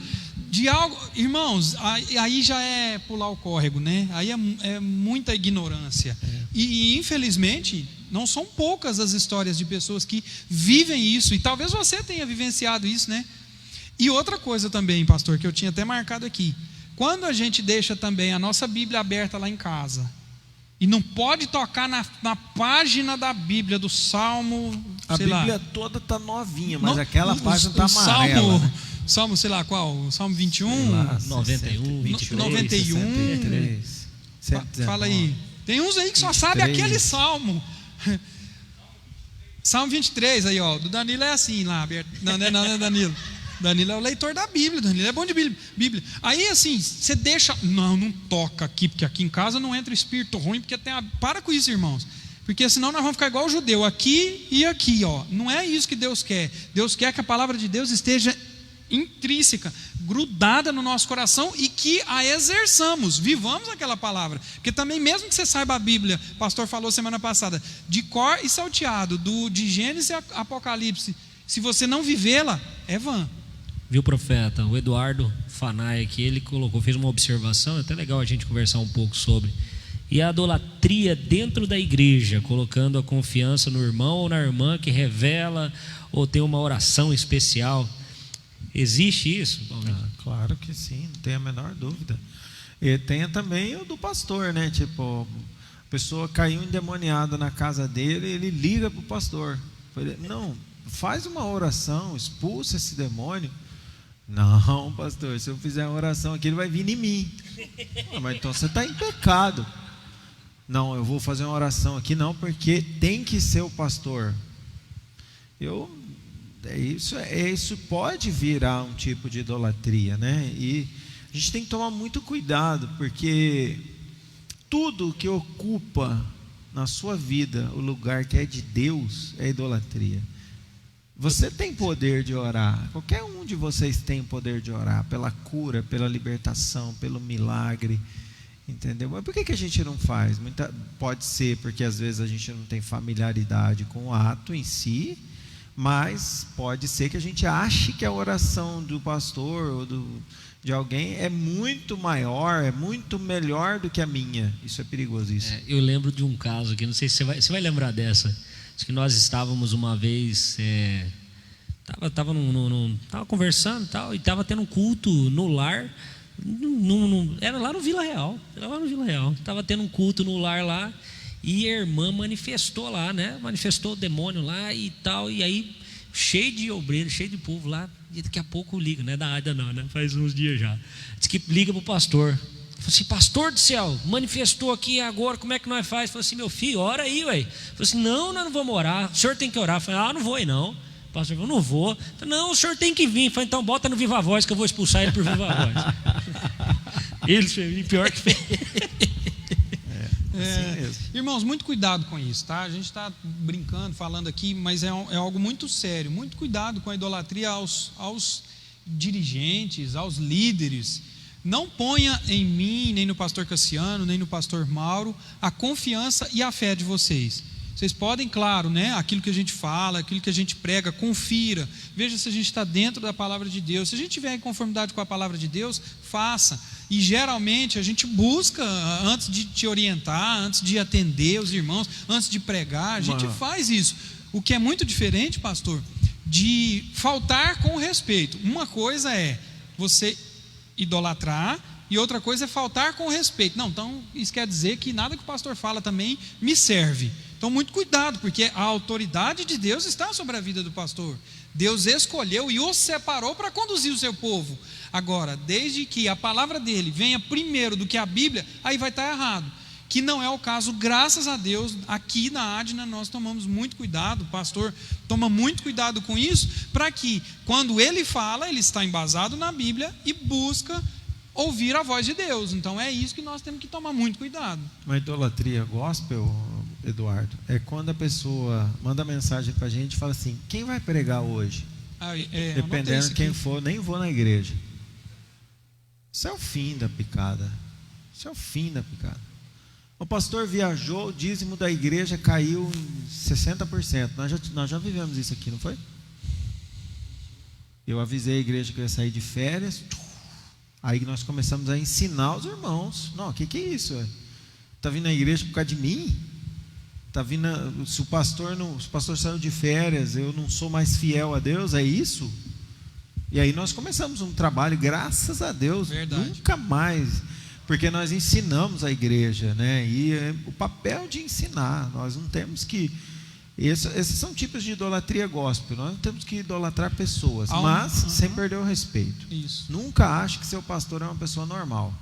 de algo. Irmãos, aí já é pular o córrego, né? Aí é muita ignorância. E infelizmente não são poucas as histórias de pessoas que vivem isso, e talvez você tenha vivenciado isso, né? E outra coisa também, pastor, que eu tinha até marcado aqui: quando a gente deixa também a nossa Bíblia aberta lá em casa, e não pode tocar na página da Bíblia do Salmo, a Bíblia toda está novinha, mas aquela página está amarela. Salmo, sei lá qual, o Salmo 21, 91, 23, 91, 73, 119. Fala aí. Tem uns aí que só sabe aquele Salmo. Salmo 23 aí, ó, do Danilo é assim lá, aberto. Não é Danilo. Danilo é o leitor da Bíblia, Danilo é bom de Bíblia. Aí assim, você deixa, não toca aqui, porque aqui em casa não entra espírito ruim, porque para com isso, irmãos, porque senão nós vamos ficar igual o judeu, aqui e aqui, ó. Não é isso que Deus quer. Deus quer que a palavra de Deus esteja intrínseca, grudada no nosso coração, e que a exerçamos, vivamos aquela palavra. Porque também, mesmo que você saiba a Bíblia, o pastor falou semana passada, de cor e salteado, de Gênesis a Apocalipse, se você não vivê-la, é vã. Viu, profeta? O Eduardo Fanai aqui, ele fez uma observação, é até legal a gente conversar um pouco sobre. E a idolatria dentro da igreja, colocando a confiança no irmão ou na irmã que revela ou tem uma oração especial. Existe isso? Claro que sim, não tem a menor dúvida. E tem também o do pastor, né? Tipo, a pessoa caiu endemoniada na casa dele, ele liga para o pastor. Não, faz uma oração, expulsa esse demônio. Não, pastor, se eu fizer uma oração aqui, ele vai vir em mim. Mas então você está em pecado. Não, eu vou fazer uma oração aqui, não, porque tem que ser o pastor. Isso pode virar um tipo de idolatria, né? E a gente tem que tomar muito cuidado, porque tudo que ocupa na sua vida o lugar que é de Deus, é idolatria. Você tem poder de orar, qualquer um de vocês tem poder de orar pela cura, pela libertação, pelo milagre, entendeu? Mas por que a gente não faz? Pode ser porque às vezes a gente não tem familiaridade com o ato em si, mas pode ser que a gente ache que a oração do pastor ou de alguém é muito maior, é muito melhor do que a minha. Isso é perigosíssimo. Eu lembro de um caso aqui, não sei se você vai lembrar dessa. Acho que nós estávamos uma vez, tava conversando e tal, e estava tendo um culto no lar, era lá no Vila Real, estava tendo um culto no lar lá, e a irmã manifestou lá, né? Manifestou o demônio lá e tal, e aí cheio de obreiro, cheio de povo lá, e daqui a pouco liga, não é da Ada não, né? Faz uns dias já. Diz que liga para o pastor. Falei assim: pastor do céu, manifestou aqui agora, como é que nós faz? Falei assim: meu filho, ora aí, ué. Falei assim: não, nós não vamos orar, o senhor tem que orar. Falei: não vou aí não. O pastor falou: não vou. Falei: não, o senhor tem que vir. Falei: então bota no Viva Voz que eu vou expulsar ele por Viva Voz. Ele pior que fez. Assim mesmo. Irmãos, muito cuidado com isso, tá? A gente está brincando, falando aqui, mas é algo muito sério. Muito cuidado com a idolatria aos dirigentes, aos líderes. Não ponha em mim, nem no pastor Cassiano, nem no pastor Mauro, a confiança e a fé de vocês. Vocês podem, claro, né, aquilo que a gente fala, aquilo que a gente prega, confira, veja se a gente está dentro da palavra de Deus. Se a gente estiver em conformidade com a palavra de Deus, faça. E geralmente a gente busca, antes de te orientar, antes de atender os irmãos, antes de pregar, a gente faz isso. O que é muito diferente, pastor, de faltar com respeito. Uma coisa é você idolatrar e outra coisa é faltar com respeito. Não, então isso quer dizer que nada que o pastor fala também me serve. Então muito cuidado, porque a autoridade de Deus está sobre a vida do pastor. Deus escolheu e o separou para conduzir o seu povo. Agora, desde que a palavra dele venha primeiro do que a Bíblia, aí vai estar errado. Que não é o caso, graças a Deus. Aqui na Adna nós tomamos muito cuidado, o pastor toma muito cuidado com isso, para que quando ele fala, ele está embasado na Bíblia e busca ouvir a voz de Deus. Então é isso que nós temos que tomar muito cuidado. Uma idolatria gospel, Eduardo, é quando a pessoa manda mensagem para a gente e fala assim: quem vai pregar hoje? Dependendo de quem for, nem vou na igreja. Isso é o fim da picada. Isso é o fim da picada. O pastor viajou, o dízimo da igreja caiu em 60%. Nós já vivemos isso aqui, não foi? Eu avisei a igreja que eu ia sair de férias. Aí nós começamos a ensinar os irmãos. Não, o que é isso? Está vindo à igreja por causa de mim? Tá vindo, se o pastor saiu de férias, eu não sou mais fiel a Deus, é isso? E aí nós começamos um trabalho, graças a Deus. Verdade. Nunca mais, porque nós ensinamos a igreja, né? E é o papel de ensinar. Nós não temos que, esses são tipos de idolatria gospel. Nós não temos que idolatrar pessoas, mas sem perder o respeito. Isso. Nunca ache que seu pastor é uma pessoa normal,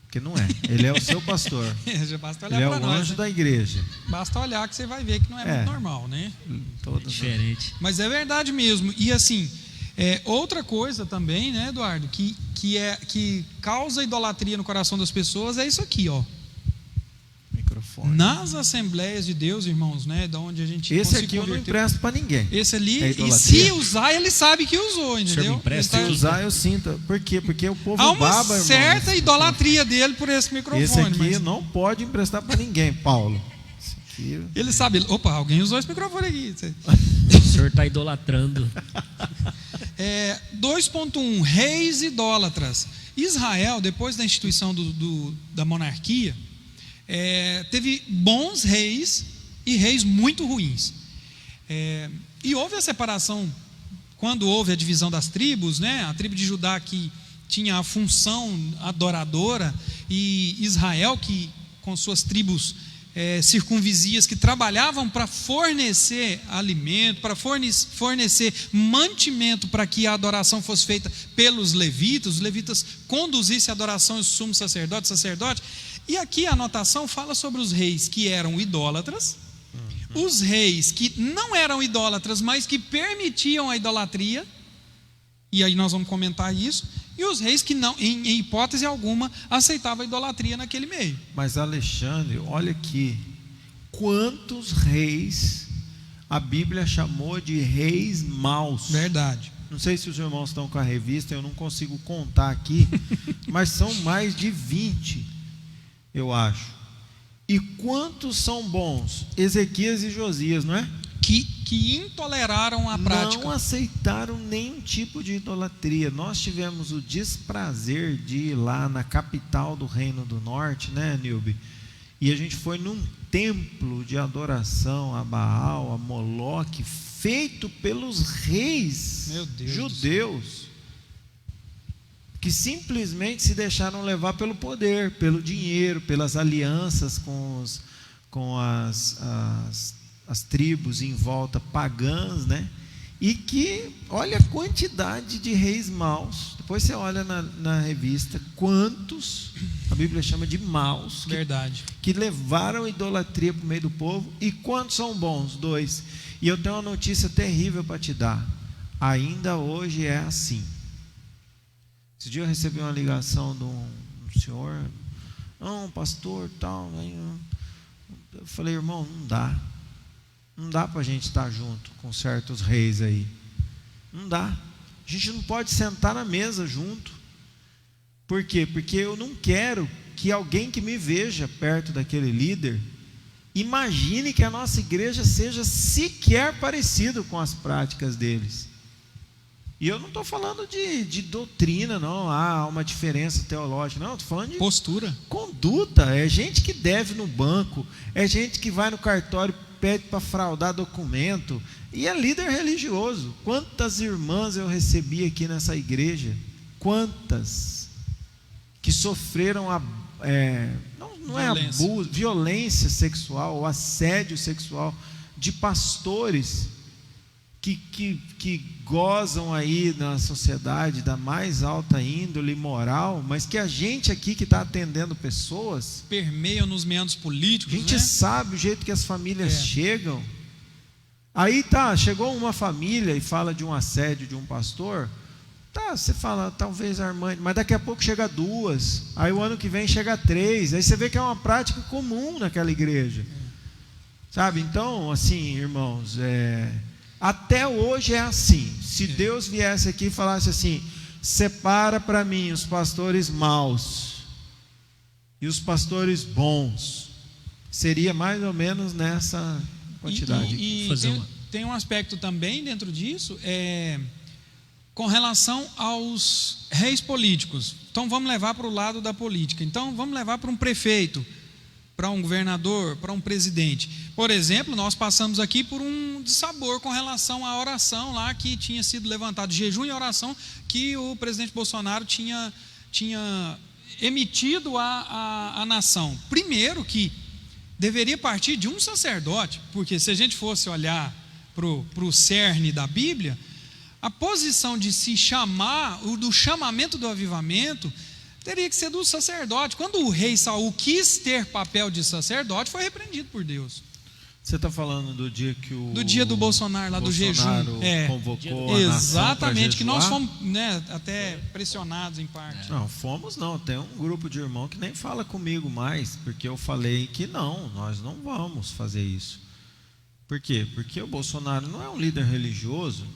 porque não é. Ele é o seu pastor. Ele é o anjo da igreja. Basta olhar que você vai ver que não é muito normal, né? Diferente. Mas é verdade mesmo. E assim, outra coisa também, né, Eduardo, que causa idolatria no coração das pessoas é isso aqui, ó. Microfone. Nas Assembleias de Deus, irmãos, né, da onde a gente esse aqui eu não empresto para ninguém. Esse ali, e se usar, ele sabe que usou, entendeu? Se usar, eu sinto. Por quê? Porque o povo baba, irmão. Há uma certa idolatria dele por esse microfone. Esse aqui não pode emprestar para ninguém, Paulo. Esse aqui... Ele sabe. Opa, alguém usou esse microfone aqui. O senhor está idolatrando. 2.1 Reis idólatras. Israel, depois da instituição da monarquia, teve bons reis e reis muito ruins. E houve a separação, quando houve a divisão das tribos, né? A tribo de Judá, que tinha a função adoradora, e Israel, que com suas tribos circunvizinhas, que trabalhavam para fornecer alimento, para fornecer mantimento para que a adoração fosse feita pelos levitas. Os levitas conduzissem a adoração, os sumos sacerdotes. E aqui a anotação fala sobre os reis que eram idólatras, os reis que não eram idólatras, mas que permitiam a idolatria, e aí nós vamos comentar isso, e os reis que não, em hipótese alguma, aceitavam a idolatria naquele meio. Mas Alexandre, olha aqui, quantos reis a Bíblia chamou de reis maus. Verdade. Não sei se os irmãos estão com a revista, eu não consigo contar aqui, mas são mais de 20, eu acho. E quantos são bons? Ezequias e Josias, não é? Que intoleraram a prática. Não aceitaram nenhum tipo de idolatria. Nós tivemos o desprazer de ir lá na capital do Reino do Norte, né, Nilbe? E a gente foi num templo de adoração a Baal, a Moloque, feito pelos reis judeus, que simplesmente se deixaram levar pelo poder, pelo dinheiro, pelas alianças com as tribos em volta pagãs, né? E que, olha a quantidade de reis maus. Depois você olha na revista, quantos a Bíblia chama de maus, que levaram a idolatria para o meio do povo. E quantos são bons? 2. E eu tenho uma notícia terrível para te dar. Ainda hoje é assim. Esse dia eu recebi uma ligação de um senhor, não, pastor, tal. Eu falei, irmão, não dá para a gente estar junto com certos reis aí. Não dá. A gente não pode sentar na mesa junto. Por quê? Porque eu não quero que alguém que me veja perto daquele líder imagine que a nossa igreja seja sequer parecido com as práticas deles. E eu não estou falando de doutrina, não. Há uma diferença teológica. Não, estou falando de postura, conduta. É gente que deve no banco, é gente que vai no cartório, pede para fraudar documento, e é líder religioso. Quantas irmãs eu recebi aqui nessa igreja? Quantas que sofreram não é abuso, violência sexual ou assédio sexual de pastores que gozam aí na sociedade da mais alta índole moral, mas que a gente aqui que está atendendo pessoas permeiam nos meandros políticos. A gente sabe o jeito que as famílias chegam. Aí chegou uma família e fala de um assédio de um pastor. Você fala, talvez a irmã, mas daqui a pouco chega 2, aí o ano que vem chega 3, aí você vê que é uma prática comum naquela igreja. Sabe? Então, assim, irmãos, até hoje é assim. Se Deus viesse aqui e falasse assim, separa para mim os pastores maus e os pastores bons, seria mais ou menos nessa quantidade. E tem um aspecto também dentro disso, com relação aos reis políticos. Então vamos levar para o lado da política. Então vamos levar para um prefeito, para um governador, para um presidente. Por exemplo, nós passamos aqui por um dissabor com relação à oração lá que tinha sido levantado, jejum e oração que o presidente Bolsonaro tinha emitido à nação. Primeiro que deveria partir de um sacerdote, porque se a gente fosse olhar para o cerne da Bíblia, a posição de se chamar, do chamamento do avivamento, teria que ser do sacerdote. Quando o rei Saul quis ter papel de sacerdote, foi repreendido por Deus. Você está falando do dia que do dia do Bolsonaro, lá do jejum. Convocou exatamente, que nós fomos até pressionados em parte. Não, fomos não. Tem um grupo de irmãos que nem fala comigo mais, porque eu falei que nós não vamos fazer isso. Por quê? Porque o Bolsonaro não é um líder religioso.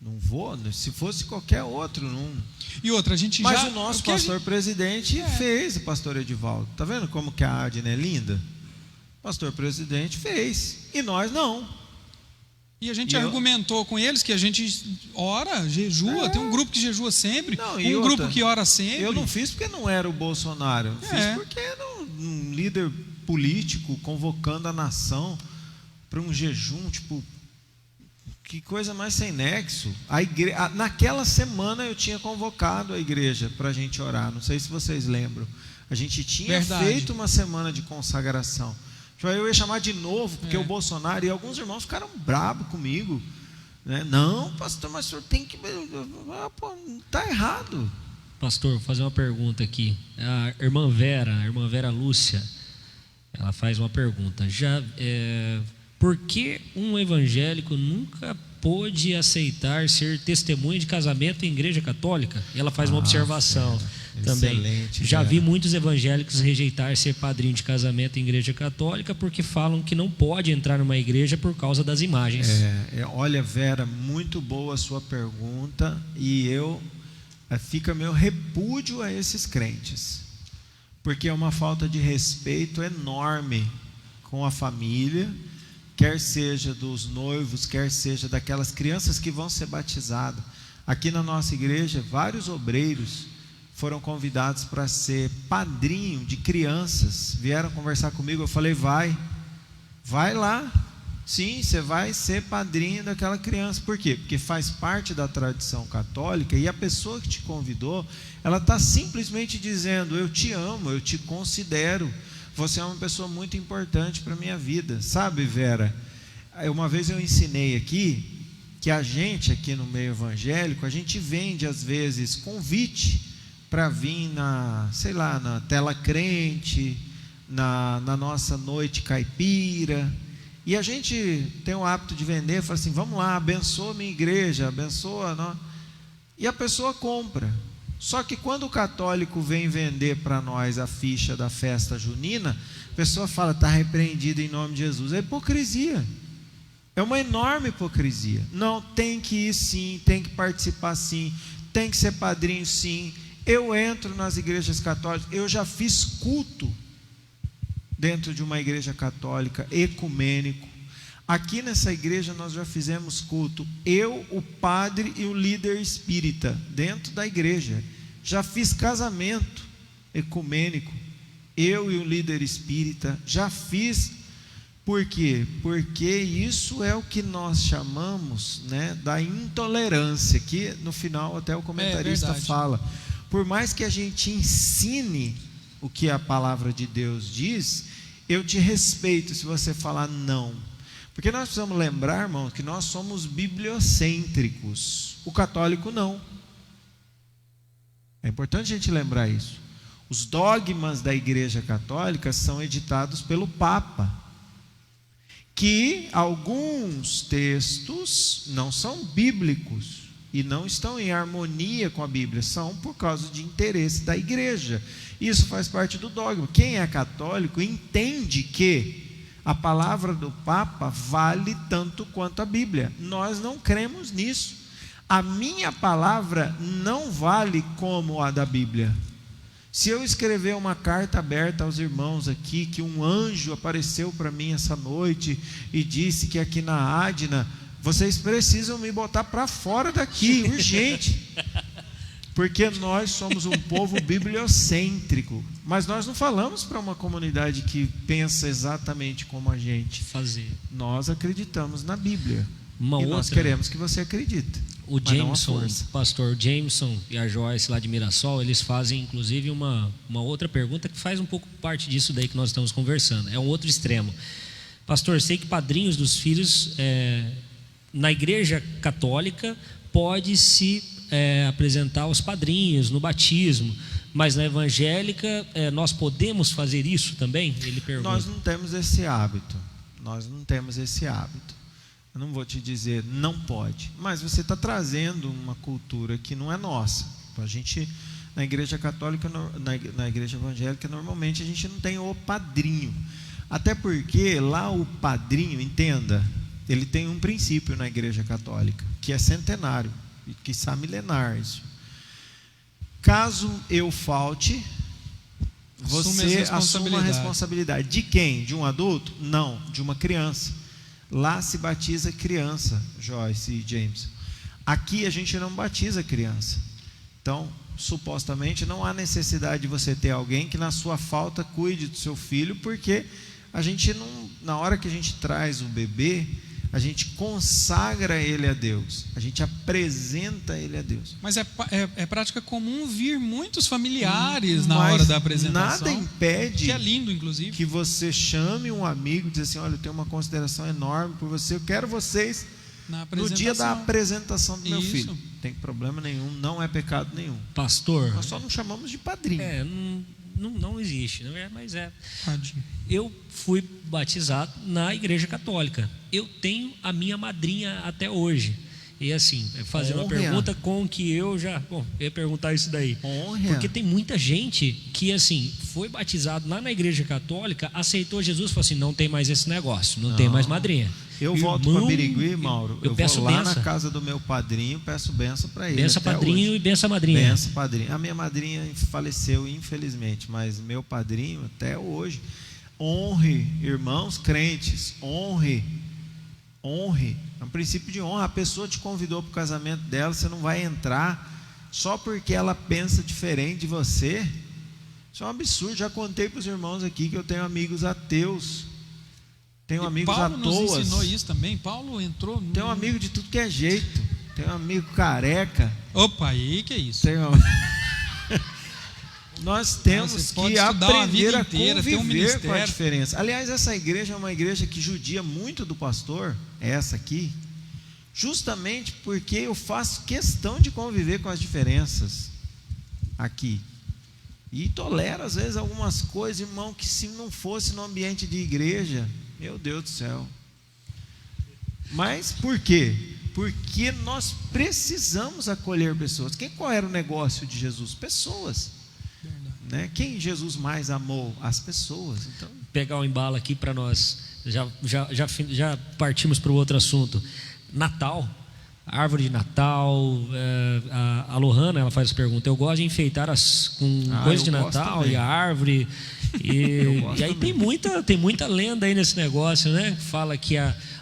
Não vou, se fosse qualquer outro, não. E outra, Mas o nosso pastor presidente fez, o pastor Edivaldo. Está vendo como que a Adna é linda? O pastor presidente fez, e nós não. E a gente argumentou com eles que a gente ora, jejua, tem um grupo que jejua sempre, grupo que ora sempre. Eu não fiz porque não era o Bolsonaro, eu fiz porque era um líder político convocando a nação para um jejum, que coisa mais sem nexo. Naquela semana eu tinha convocado a igreja para a gente orar. Não sei se vocês lembram. A gente tinha feito uma semana de consagração. Eu ia chamar de novo, porque o Bolsonaro e alguns irmãos ficaram bravos comigo. Né? Não, pastor, mas o senhor tem que. Está errado. Pastor, vou fazer uma pergunta aqui. A irmã Vera Lúcia, ela faz uma pergunta. Por que um evangélico nunca pôde aceitar ser testemunha de casamento em igreja católica? E ela faz uma observação. também. Excelente, Já Vera. vi muitos evangélicos rejeitar ser padrinho de casamento em igreja católica porque falam que não pode entrar numa igreja por causa das imagens. Olha, Vera, muito boa a sua pergunta, e fica meu repúdio a esses crentes, porque é uma falta de respeito enorme com a família, quer seja dos noivos, quer seja daquelas crianças que vão ser batizadas. Aqui na nossa igreja, vários obreiros foram convidados para ser padrinho de crianças, vieram conversar comigo. Eu falei: vai lá, sim, você vai ser padrinho daquela criança. Por quê? Porque faz parte da tradição católica, e a pessoa que te convidou, ela está simplesmente dizendo: eu te amo, eu te considero, você é uma pessoa muito importante para a minha vida. Sabe, Vera, uma vez eu ensinei aqui que a gente aqui no meio evangélico, a gente vende às vezes convite para vir na tela crente, na nossa noite caipira, e a gente tem o hábito de vender, fala assim: vamos lá, abençoa minha igreja, abençoa nós. E a pessoa compra. Só que quando o católico vem vender para nós a ficha da festa junina, a pessoa fala: está repreendido em nome de Jesus. É hipocrisia, é uma enorme hipocrisia. Não, tem que ir sim, tem que participar sim, tem que ser padrinho sim. Eu entro nas igrejas católicas, eu já fiz culto dentro de uma igreja católica ecumênico. Aqui nessa igreja nós já fizemos culto, eu, o padre e o líder espírita dentro da igreja. Já fiz casamento ecumênico, eu e o líder espírita, já fiz. Por quê? Porque isso é o que nós chamamos, da intolerância, que no final até o comentarista fala. Por mais que a gente ensine o que a palavra de Deus diz, eu te respeito se você falar não. Porque nós precisamos lembrar, irmão, que nós somos bibliocêntricos. O católico não. É importante a gente lembrar isso. Os dogmas da Igreja Católica são editados pelo Papa, que alguns textos não são bíblicos e não estão em harmonia com a Bíblia, são por causa de interesse da igreja. Isso faz parte do dogma. Quem é católico entende que a palavra do Papa vale tanto quanto a Bíblia. Nós não cremos nisso. A minha palavra não vale como a da Bíblia. Se eu escrever uma carta aberta aos irmãos aqui, que um anjo apareceu para mim essa noite e disse que aqui na Adna, vocês precisam me botar para fora daqui, urgente. Porque nós somos um povo bibliocêntrico. Mas nós não falamos para uma comunidade que pensa exatamente como a gente. Nós acreditamos na Bíblia. Nós queremos que você acredite. O Jameson, pastor Jameson e a Joyce lá de Mirassol, eles fazem inclusive uma outra pergunta que faz um pouco parte disso daí que nós estamos conversando. É um outro extremo. Pastor, sei que padrinhos dos filhos na igreja católica pode-se apresentar aos padrinhos no batismo, mas na evangélica nós podemos fazer isso também? Ele pergunta. Nós não temos esse hábito. Eu não vou te dizer não pode, mas você está trazendo uma cultura que não é nossa. A gente, na igreja católica, na igreja evangélica, normalmente a gente não tem o padrinho. Até porque lá o padrinho, entenda, ele tem um princípio na igreja católica, que é centenário, que está milenar isso. Caso eu falte, você assume a responsabilidade. De quem? De um adulto? Não, de uma criança. Lá se batiza criança, Joyce e James. Aqui a gente não batiza criança. Então, supostamente não há necessidade de você ter alguém que na sua falta cuide do seu filho, porque a gente não, na hora que a gente traz o bebê, a gente consagra ele a Deus, a gente apresenta ele a Deus. Mas é prática comum vir muitos familiares na hora da apresentação. Nada impede, que é lindo, inclusive, que você chame um amigo e diz assim: olha, eu tenho uma consideração enorme por você, eu quero vocês no dia da apresentação do meu filho. Não tem problema nenhum, não é pecado nenhum. Pastor, nós só não chamamos de padrinho. Não existe, mas é. Eu fui batizado na igreja católica. Eu tenho a minha madrinha até hoje. E assim, fazendo uma pergunta com que eu já... Bom, eu ia perguntar isso daí. Porque tem muita gente que, assim, foi batizado lá na igreja católica, aceitou Jesus e falou assim, não tem mais esse negócio, não tem mais madrinha. Eu volto para Birigui, Mauro. Eu peço vou lá benção. na casa do meu padrinho, peço benção para ele. Benção padrinho hoje. E benção madrinha. Benção padrinho. A minha madrinha faleceu, infelizmente, mas meu padrinho, até hoje, honre, irmãos crentes, honre. É um princípio de honra. A pessoa te convidou para o casamento dela, você não vai entrar só porque ela pensa diferente de você. Isso é um absurdo. Já contei para os irmãos aqui que eu tenho amigos ateus. Tenho amigos Paulo à toa. nos ensinou isso também. Paulo entrou. Tenho um amigo de tudo que é jeito. Tenho um amigo careca. Opa, aí que é isso? Nós temos que aprender a conviver com a diferença. Aliás, essa igreja é uma igreja que judia muito do pastor, essa aqui, justamente porque eu faço questão de conviver com as diferenças aqui. E tolero às vezes algumas coisas, irmão, que se não fosse no ambiente de igreja, meu Deus do céu. Mas por quê? Porque nós precisamos acolher pessoas. Qual era o negócio de Jesus? Pessoas. Né? Quem Jesus mais amou? As pessoas. Então, pegar o embalo aqui para nós. Já partimos para o outro assunto. Natal. Árvore de Natal. A Lohana, ela faz essa pergunta. Eu gosto de enfeitar com coisas de Natal e a árvore. E aí tem muita lenda aí nesse negócio, né? Fala que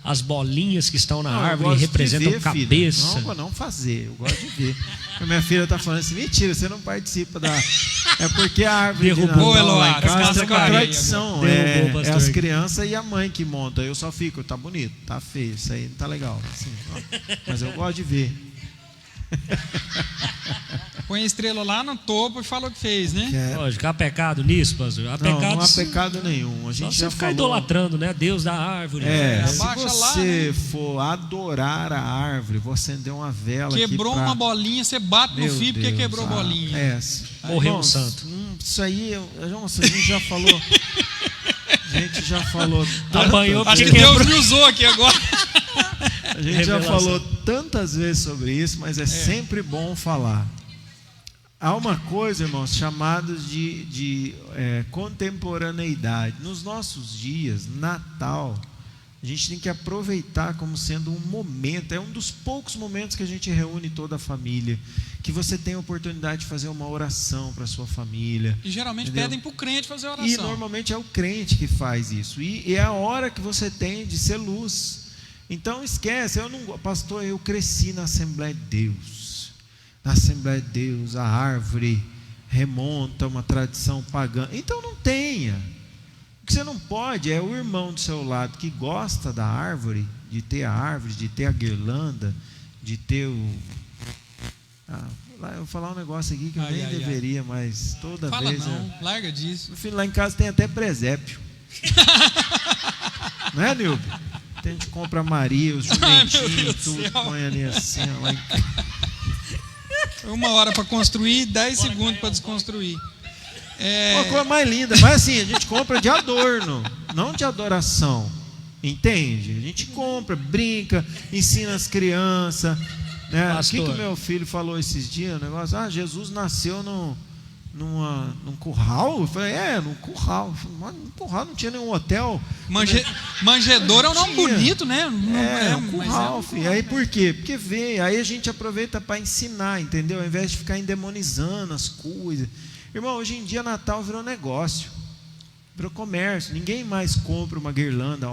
as bolinhas que estão na árvore representam cabeça. Não, não fazer, eu gosto de ver. A minha filha está falando assim, mentira, você não participa da... É porque a árvore derrubou, de Natal lá em casa é uma tradição. É as crianças e a mãe que montam. Eu só fico, tá bonito, tá feio, isso aí não tá legal. Assim, mas eu gosto de ver. Põe a estrela lá no topo e fala o que fez, né? Lógico, há pecado nisso, pastor? Não há pecado nenhum. A gente só já ficar falou... idolatrando, né? Deus da árvore. Se você for adorar a árvore, vou acender uma vela. Quebrou uma bolinha, você bate no fio porque quebrou a bolinha. Morreu um santo. Isso aí, nossa, a gente já falou. A gente já falou. Acho que Deus me usou aqui agora. A gente já falou tantas vezes sobre isso, mas é sempre bom falar. Há uma coisa, irmãos, chamada de contemporaneidade. Nos nossos dias, Natal, a gente tem que aproveitar como sendo um momento, é um dos poucos momentos que a gente reúne toda a família, que você tem a oportunidade de fazer uma oração para a sua família. E geralmente pedem para o crente fazer a oração. E normalmente é o crente que faz isso. E é a hora que você tem de ser luz. Então esquece, pastor, eu cresci na Assembleia de Deus. Na Assembleia de Deus, a árvore remonta a uma tradição pagã. Então não tenha. O que você não pode é o irmão do seu lado que gosta da árvore, de ter a árvore, de ter a guirlanda, de ter o... eu vou falar um negócio aqui que eu nem deveria, mas toda vez... Fala não, larga disso. No fim, lá em casa tem até presépio. Não é, Nilbe? A gente compra a Maria, os jumentinhos, tudo, põe ali assim, lá em casa. 1 hora para construir, 10 segundos para desconstruir. Uma coisa mais linda, mas assim, a gente compra de adorno, não de adoração. Entende? A gente compra, brinca, ensina as crianças. Né? O que o meu filho falou esses dias? O negócio, Jesus nasceu num curral? Eu falei, num curral. Num curral não tinha nenhum hotel. Manjedoura é um nome bonito, né? Um curral, filho. Aí por quê? Porque aí a gente aproveita para ensinar, entendeu? Ao invés de ficar endemonizando as coisas. Irmão, hoje em dia Natal virou negócio, virou comércio. Ninguém mais compra uma guirlanda,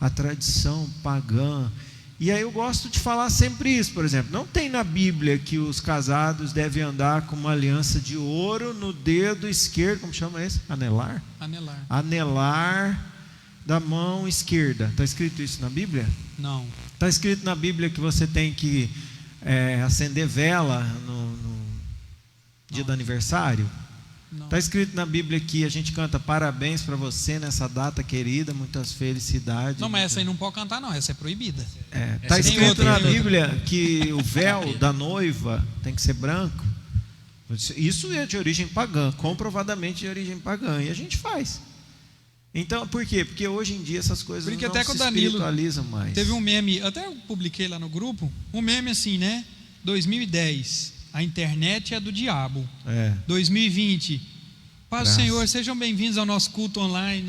a tradição pagã. E aí eu gosto de falar sempre isso, por exemplo, não tem na Bíblia que os casados devem andar com uma aliança de ouro no dedo esquerdo, como chama esse? Anelar? Anelar da mão esquerda. Está escrito isso na Bíblia? Não. Está escrito na Bíblia que você tem que acender vela no dia do aniversário? Está escrito na Bíblia que a gente canta parabéns para você nessa data querida, muitas felicidades. Não, mas essa aí não pode cantar não, essa é proibida. Está escrito na Bíblia que o véu da noiva tem que ser branco. Isso é de origem pagã, comprovadamente de origem pagã, e a gente faz. Então, por quê? Porque hoje em dia essas coisas Porque não até se com o Danilo espiritualizam mais. Teve um meme, até eu publiquei lá no grupo, um meme assim, né? 2010, a internet é do diabo. 2020, paz do Senhor, sejam bem-vindos ao nosso culto online.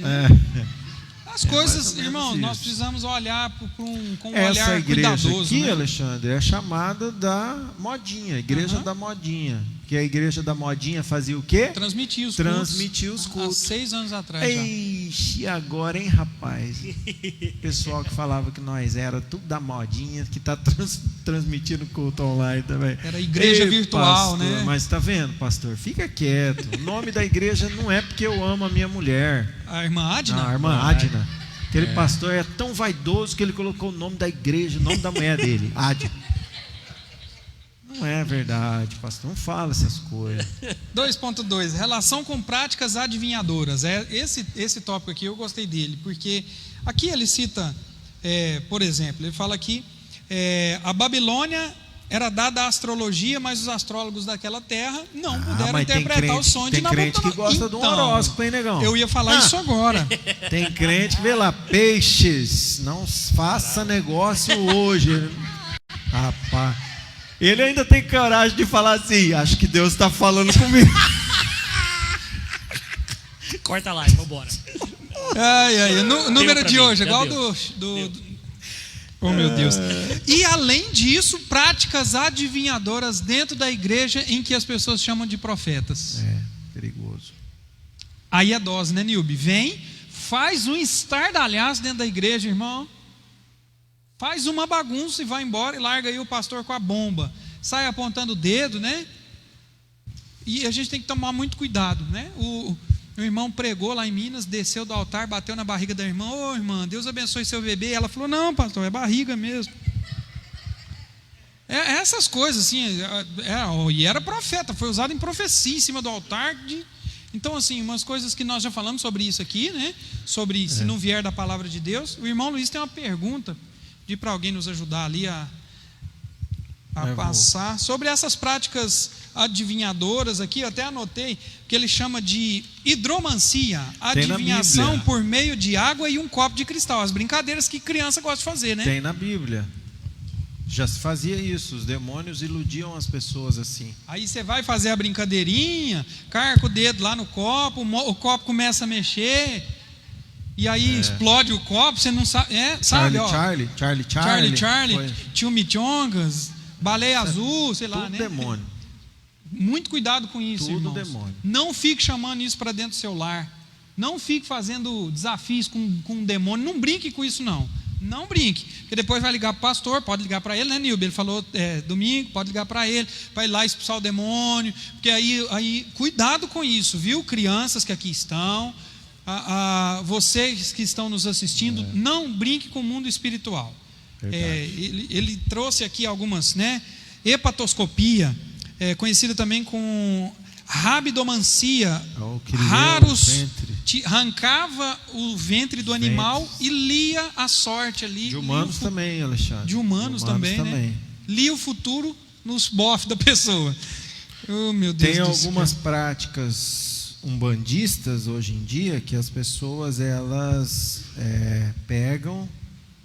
As coisas, irmãos, nós precisamos olhar com um olhar cuidadoso. Essa igreja aqui, né? Alexandre, é chamada da modinha, igreja da modinha. Que a igreja da modinha fazia o quê? Transmitia os cultos. Há 6 anos atrás já. Ixi, agora, hein, rapaz? Pessoal que falava que nós era tudo da modinha, que está transmitindo culto online também. Era igreja virtual, pastor, né? Mas tá vendo, pastor? Fica quieto. O nome da igreja não é porque eu amo a minha mulher. A irmã Adna? Não, a irmã Adna. Aquele pastor é tão vaidoso que ele colocou o nome da igreja, o nome da mulher dele, Adna. Não é verdade, pastor, não fala essas coisas. 2.2, relação com práticas adivinhadoras. Esse tópico aqui eu gostei dele, porque aqui ele cita, por exemplo, ele fala aqui, a Babilônia era dada a astrologia, mas os astrólogos daquela terra não puderam interpretar o sonho de Nabucodonosor. Tem crente que gosta de um horóscopo, hein, negão? Eu ia falar isso agora. Tem crente que vê lá, peixes, não faça negócio hoje. Rapaz, ele ainda tem coragem de falar assim, acho que Deus está falando comigo. Corta lá, vamos embora. Número de hoje, igual oh, meu Deus. E além disso, práticas adivinhadoras dentro da igreja em que as pessoas chamam de profetas. Perigoso. Aí é dose, né, Nilbe? Vem, faz um estardalhaço dentro da igreja, irmão. Faz uma bagunça e vai embora e larga aí o pastor com a bomba. Sai apontando o dedo, né? E a gente tem que tomar muito cuidado, né? O irmão pregou lá em Minas, desceu do altar, bateu na barriga da irmã. Ô, irmã, Deus abençoe seu bebê. Ela falou, não, pastor, é barriga mesmo. Essas coisas, assim, e era profeta, foi usado em profecia em cima do altar. Então, assim, umas coisas que nós já falamos sobre isso aqui, né? Sobre se não vier da palavra de Deus. O irmão Luiz tem uma pergunta, de para alguém nos ajudar ali a passar sobre essas práticas adivinhadoras aqui. Eu até anotei que ele chama de hidromancia, adivinhação por meio de água e um copo de cristal, as brincadeiras que criança gosta de fazer, né? Tem na Bíblia, já se fazia isso, os demônios iludiam as pessoas assim. Aí você vai fazer a brincadeirinha, carca o dedo lá no copo, o copo começa a mexer. E aí explode o copo, você não sabe. Sabe, Charlie, Tio Michongas, Baleia Azul, sei lá, tudo né? Demônio. Muito cuidado com isso, tudo irmãos. Demônio. Não fique chamando isso para dentro do seu lar. Não fique fazendo desafios com um demônio. Não brinque com isso, não. Não brinque. Porque depois vai ligar para o pastor, pode ligar para ele, né, Nilber? Ele falou domingo, pode ligar para ele, vai ir lá expulsar o demônio. Porque aí cuidado com isso, viu? Crianças que aqui estão. Vocês que estão nos assistindo, não brinque com o mundo espiritual. Ele trouxe aqui algumas, né? Hepatoscopia, conhecida também com rabidomancia. Raros arrancava o ventre do animal e lia a sorte ali. De humanos também, Alexandre. De humanos também, né? Lia o futuro nos bofes da pessoa. Oh, meu Deus. Tem algumas práticas umbandistas hoje em dia que as pessoas elas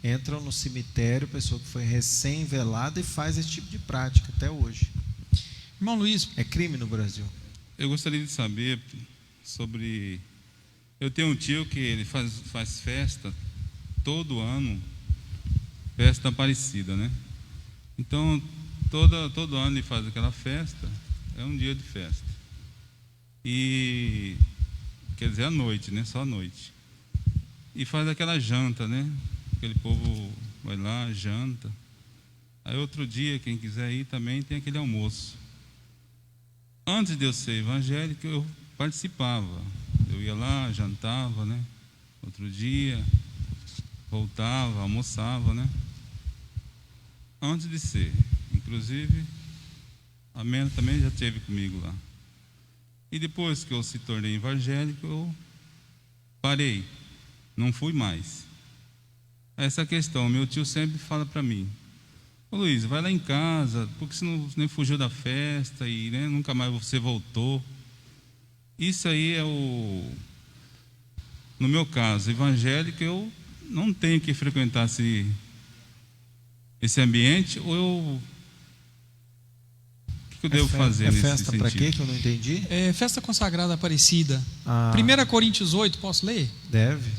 entram no cemitério, pessoa que foi recém-velada, e faz esse tipo de prática até hoje. Irmão Luiz, é crime no Brasil. Eu gostaria de saber sobre... Eu tenho um tio que ele faz festa todo ano, festa Aparecida, né? Então todo ano ele faz aquela festa, é um dia de festa. E quer dizer, à noite, né? Só à noite. E faz aquela janta, né? Aquele povo vai lá, janta. Aí outro dia, quem quiser ir também, tem aquele almoço. Antes de eu ser evangélico, eu participava. Eu ia lá, jantava, né? Outro dia, voltava, almoçava, né? Antes de ser. Inclusive, a Mena também já esteve comigo lá. E depois que eu se tornei evangélico, eu parei, não fui mais. Essa questão, meu tio sempre fala para mim, ô Luiz, vai lá em casa, porque você não nem fugiu da festa e né, nunca mais você voltou. Isso aí é no meu caso, evangélico, eu não tenho que frequentar esse ambiente, ou o que eu devo fazer nesse festa sentido? para quê que eu não entendi? É festa consagrada Aparecida. 1 Coríntios 8, posso ler? Deve.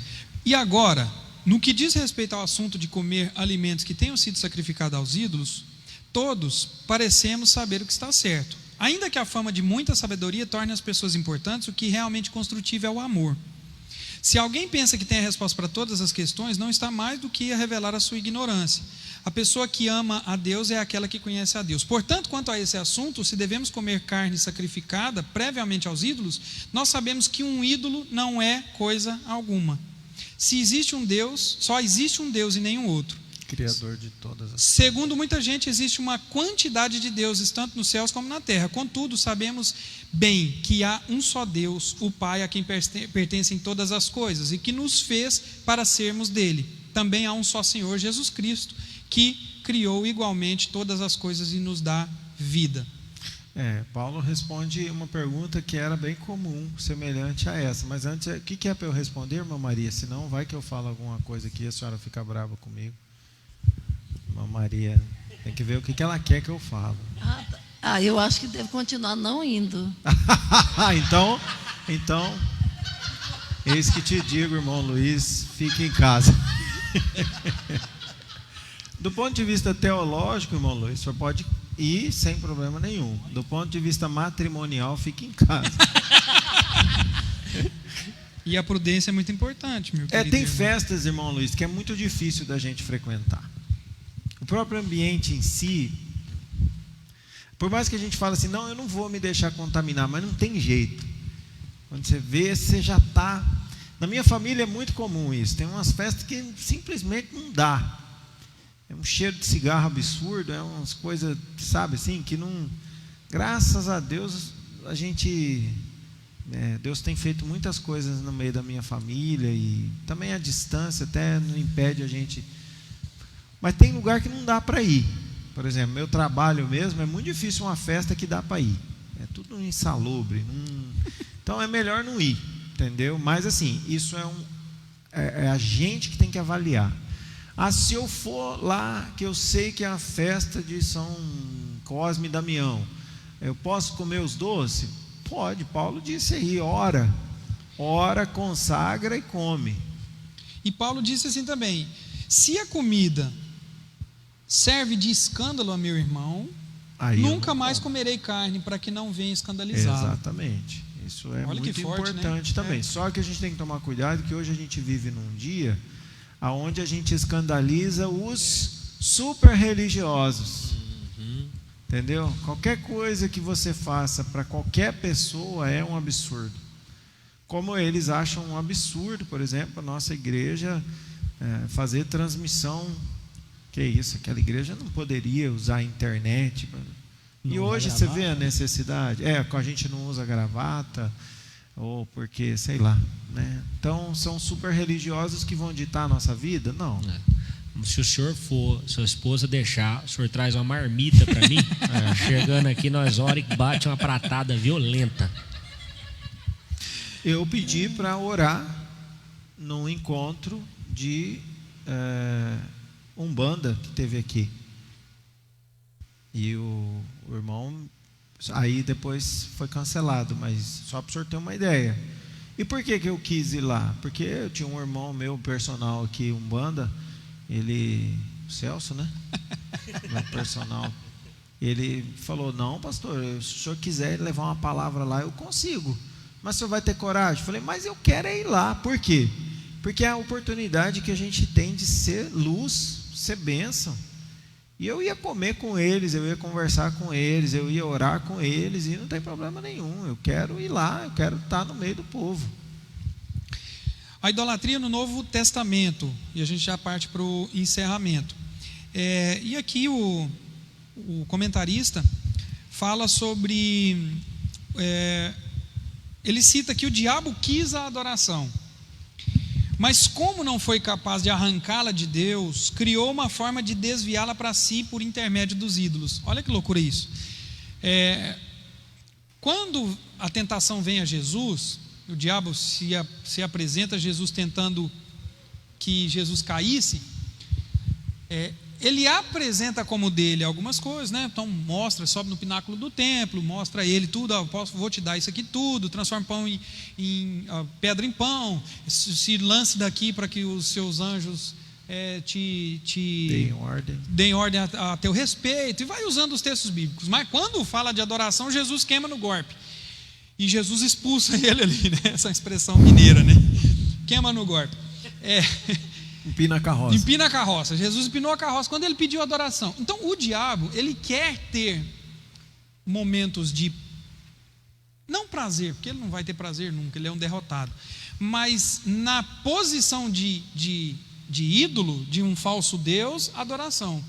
E agora, no que diz respeito ao assunto de comer alimentos que tenham sido sacrificados aos ídolos, todos parecemos saber o que está certo. Ainda que a fama de muita sabedoria torne as pessoas importantes, o que realmente construtivo é o amor. Se alguém pensa que tem a resposta para todas as questões, não está mais do que a revelar a sua ignorância. A pessoa que ama a Deus é aquela que conhece a Deus. Portanto, quanto a esse assunto, se devemos comer carne sacrificada previamente aos ídolos, nós sabemos que um ídolo não é coisa alguma. Se existe um Deus, só existe um Deus e nenhum outro. Criador de todas as... Segundo muita gente, existe uma quantidade de deuses, tanto nos céus como na terra. Contudo, sabemos bem que há um só Deus, o Pai, a quem pertencem todas as coisas, e que nos fez para sermos dele. Também há um só Senhor, Jesus Cristo, que criou igualmente todas as coisas e nos dá vida. Paulo responde uma pergunta que era bem comum, semelhante a essa. Mas antes, o que é para eu responder, irmã Maria? Senão vai que eu falo alguma coisa aqui e a senhora fica brava comigo. Irmã Maria, tem que ver o que ela quer que eu falo. Eu acho que deve continuar não indo. Então, eis que te digo, irmão Luiz, fique em casa. Do ponto de vista teológico, irmão Luiz, o senhor pode ir sem problema nenhum. Do ponto de vista matrimonial, fique em casa. E a prudência é muito importante, meu querido. Tem festas, irmão Luiz, que é muito difícil da gente frequentar. O próprio ambiente em si, por mais que a gente fale assim, não, eu não vou me deixar contaminar, mas não tem jeito. Quando você vê, você já está... Na minha família é muito comum isso. Tem umas festas que simplesmente não dá. É um cheiro de cigarro absurdo, é umas coisas, sabe assim, que não... Graças a Deus, a gente... Deus tem feito muitas coisas no meio da minha família, e também a distância até não impede a gente... Mas tem lugar que não dá para ir. Por exemplo, meu trabalho mesmo, é muito difícil uma festa que dá para ir. É tudo insalubre. Então é melhor não ir, entendeu? Mas assim, isso é a gente que tem que avaliar. Se eu for lá, que eu sei que é a festa de São Cosme e Damião, eu posso comer os doces? Pode. Paulo disse aí, ora, consagra e come. E Paulo disse assim também: se a comida serve de escândalo a meu irmão, nunca mais comerei carne, para que não venha escandalizá-lo. Exatamente. Isso é muito forte, importante, né? Também. Só que a gente tem que tomar cuidado, que hoje a gente vive num dia onde a gente escandaliza os super religiosos. Entendeu? Qualquer coisa que você faça para qualquer pessoa é um absurdo. Como eles acham um absurdo, por exemplo, a nossa igreja fazer transmissão. Que isso, aquela igreja não poderia usar a internet. E hoje você vê a necessidade. A gente não usa gravata, ou porque, sei lá, né? Então são super religiosos que vão ditar a nossa vida? Não. Se o senhor for, sua esposa deixar, o senhor traz uma marmita para mim. Chegando aqui, nós hora e bate uma pratada violenta. Eu pedi para orar num encontro de Umbanda que teve aqui. E o irmão, aí depois foi cancelado, mas só para o senhor ter uma ideia. E por que eu quis ir lá? Porque eu tinha um irmão meu personal aqui, Umbanda, o Celso, né? Meu personal. Ele falou: não, pastor, se o senhor quiser levar uma palavra lá, eu consigo. Mas o senhor vai ter coragem? Eu falei: mas eu quero ir lá. Por quê? Porque é a oportunidade que a gente tem de ser luz, ser bênção. E eu ia comer com eles, eu ia conversar com eles, eu ia orar com eles, e não tem problema nenhum. Eu quero ir lá, eu quero estar no meio do povo. A idolatria no Novo Testamento, e a gente já parte para o encerramento. E aqui o comentarista fala sobre... ele cita que o diabo quis a adoração, mas como não foi capaz de arrancá-la de Deus, criou uma forma de desviá-la para si por intermédio dos ídolos. Olha que loucura isso. Quando a tentação vem a Jesus, o diabo se apresenta a Jesus tentando que Jesus caísse, ele apresenta como dele algumas coisas, né? Então mostra, sobe no pináculo do templo, mostra ele tudo, vou te dar isso aqui tudo, transforma pão em pedra em pão, se lance daqui para que os seus anjos deem ordem a teu respeito, e vai usando os textos bíblicos. Mas quando fala de adoração, Jesus queima no golpe, e Jesus expulsa ele ali, né? Essa expressão mineira, né? Queima no golpe. Empina a carroça. Empina a carroça. Jesus empinou a carroça quando ele pediu adoração. Então o diabo, ele quer ter momentos de, não prazer, porque ele não vai ter prazer nunca, ele é um derrotado, mas na posição de ídolo, de um falso Deus, adoração,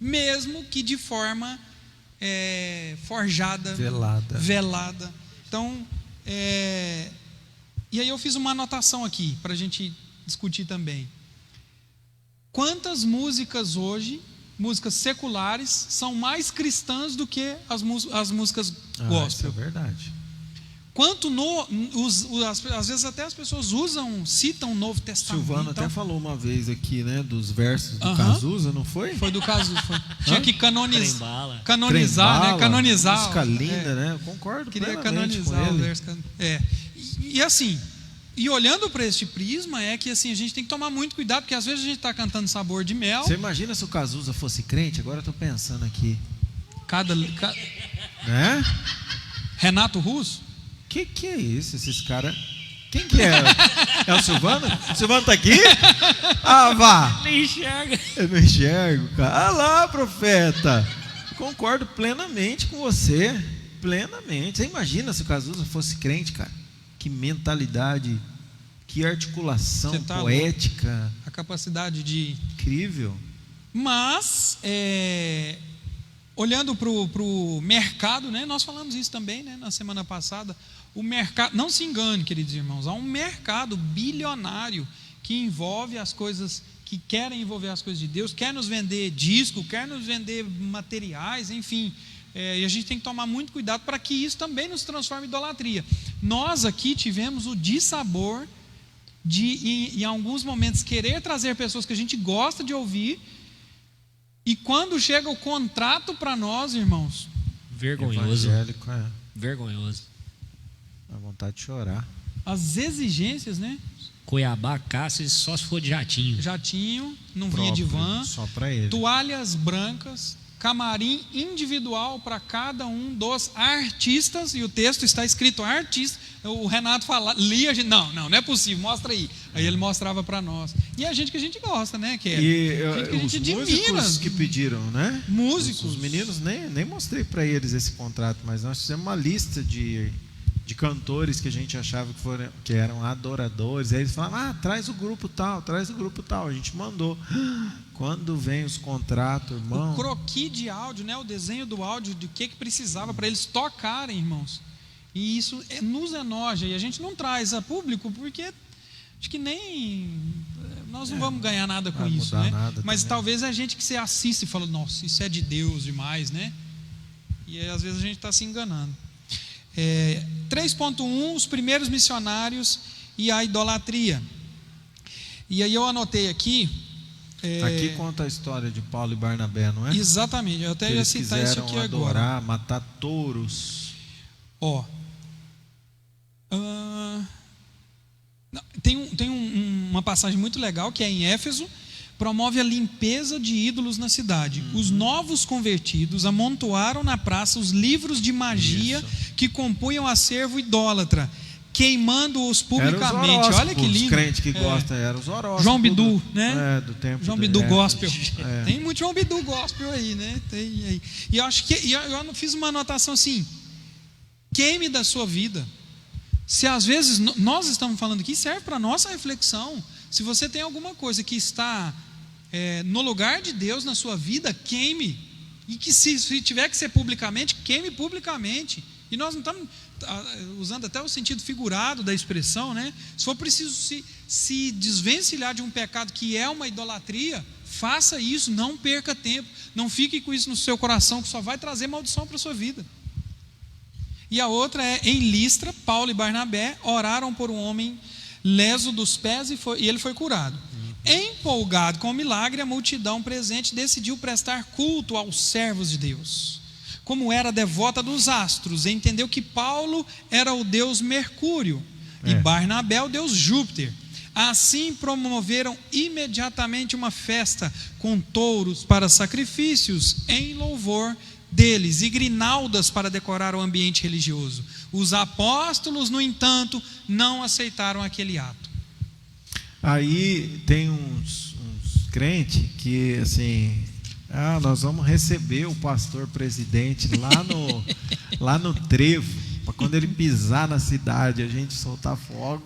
mesmo que de forma forjada, velada. Então, e aí eu fiz uma anotação aqui para a gente discutir também. Quantas músicas hoje, músicas seculares, são mais cristãs do que as músicas gospel? Isso é verdade. Quanto às vezes até as pessoas citam o Novo Testamento. Silvano até falou uma vez aqui, né, dos versos do Cazuza, não foi? Foi do Cazuza. Tinha que canonizar, Trembala, né? Canonizar. Música linda, né? Eu concordo Queria plenamente canonizar com o ele. verso. E assim, e olhando para este prisma, que assim, a gente tem que tomar muito cuidado, porque às vezes a gente está cantando Sabor de Mel. Você imagina se o Cazuza fosse crente? Agora eu estou pensando aqui. Né? Renato Russo? Que é isso? Esses caras. Quem que é? É o Silvano? O Silvano tá aqui? Ah, vá! Nem enxerga. Eu não enxergo, cara. Ah lá, profeta! Concordo plenamente com você. Plenamente. Você imagina se o Cazuza fosse crente, cara? Que mentalidade, que articulação poética. A capacidade de... Incrível. Mas, olhando para o mercado, né, nós falamos isso também, né, na semana passada, o mercado, não se engane, queridos irmãos, há um mercado bilionário que envolve as coisas, que querem envolver as coisas de Deus, quer nos vender disco, quer nos vender materiais, enfim, e a gente tem que tomar muito cuidado para que isso também nos transforme em idolatria. Nós aqui tivemos o dissabor de, em alguns momentos, querer trazer pessoas que a gente gosta de ouvir, e quando chega o contrato para nós, irmãos, vergonhoso. Evangélico, Vergonhoso. Dá vontade de chorar. As exigências, né? Cuiabá, Cáceres, só se for de jatinho. Jatinho, não vinha de van. Só para ele. Toalhas brancas, camarim individual para cada um dos artistas, e o texto está escrito artista. O Renato lia, a gente, não é possível, mostra aí. Aí ele mostrava para nós. E a gente que a gente gosta, né? Que a gente de Minas que pediram, né? Músicos. Os meninos, nem mostrei para eles esse contrato, mas nós fizemos uma lista de cantores que a gente achava que eram adoradores. Aí eles falavam, traz o grupo tal. A gente mandou. Quando vem os contratos, irmão. O croquis de áudio, né? O desenho do áudio, de que precisava para eles tocarem, irmãos. E isso nos enoja. E a gente não traz a público porque acho que nem nós não vamos ganhar nada com isso, né? Mas também. Talvez a gente que se assiste e fala, nossa, isso é de Deus demais, né? E às vezes a gente está se enganando. 3.1, os primeiros missionários e a idolatria. E aí eu anotei aqui. Aqui conta a história de Paulo e Barnabé, não é? Exatamente, eu até ia citar isso aqui adorar, agora. matar touros. Tem uma passagem muito legal que é em Éfeso, promove a limpeza de ídolos na cidade. Os novos convertidos amontoaram na praça os livros de magia que compunham acervo idólatra, queimando-os publicamente. Olha que lindo. Os crentes que gostam eram os horóscopos. João Bidu, né? Do tempo João Bidu Gospel. Tem muito João Bidu Gospel aí, né? Tem aí. E eu acho que eu fiz uma anotação assim: queime da sua vida. Se às vezes nós estamos falando aqui, serve para nossa reflexão. Se você tem alguma coisa que está no lugar de Deus na sua vida, queime. E que se tiver que ser publicamente, queime publicamente. E nós não estamos usando até o sentido figurado da expressão, né? Se for preciso se desvencilhar de um pecado que é uma idolatria, faça isso, não perca tempo. Não fique com isso no seu coração, que só vai trazer maldição para a sua vida. E a outra é: em Listra, Paulo e Barnabé oraram por um homem leso dos pés e ele foi curado. Empolgado com o milagre, a multidão presente decidiu prestar culto aos servos de Deus. Como era devota dos astros, entendeu que Paulo era o deus Mercúrio e Barnabé o deus Júpiter. Assim promoveram imediatamente uma festa com touros para sacrifícios em louvor deles e grinaldas para decorar o ambiente religioso. Os apóstolos, no entanto, não aceitaram aquele ato. Aí tem uns crentes que assim, nós vamos receber o pastor presidente lá no trevo, para quando ele pisar na cidade a gente soltar fogo.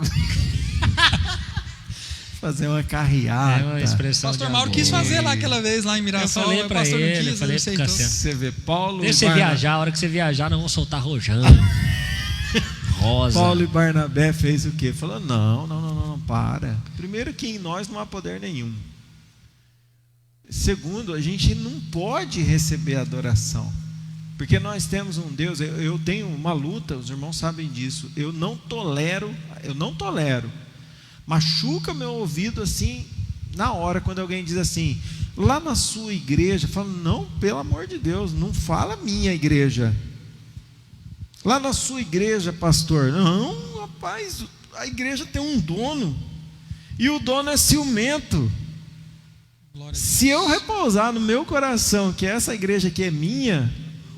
Fazer uma carreata. É uma expressão. Pastor Mauro quis fazer lá aquela vez, lá em Mirassol. Eu falei para ele, você vê Paulo. Deixa você viajar, a hora que você viajar, nós vamos soltar rojão. Rosa. Paulo e Barnabé fez o quê? Falou: não, para. Primeiro, que em nós não há poder nenhum. Segundo, a gente não pode receber adoração, porque nós temos um Deus. Eu tenho uma luta, os irmãos sabem disso. Eu não tolero. Machuca meu ouvido assim, na hora, quando alguém diz assim: lá na sua igreja. Eu falo: não, pelo amor de Deus, não fala minha igreja. Lá na sua igreja, pastor. Não, rapaz, a igreja tem um dono, e o dono é ciumento. Se eu repousar no meu coração que essa igreja aqui é minha,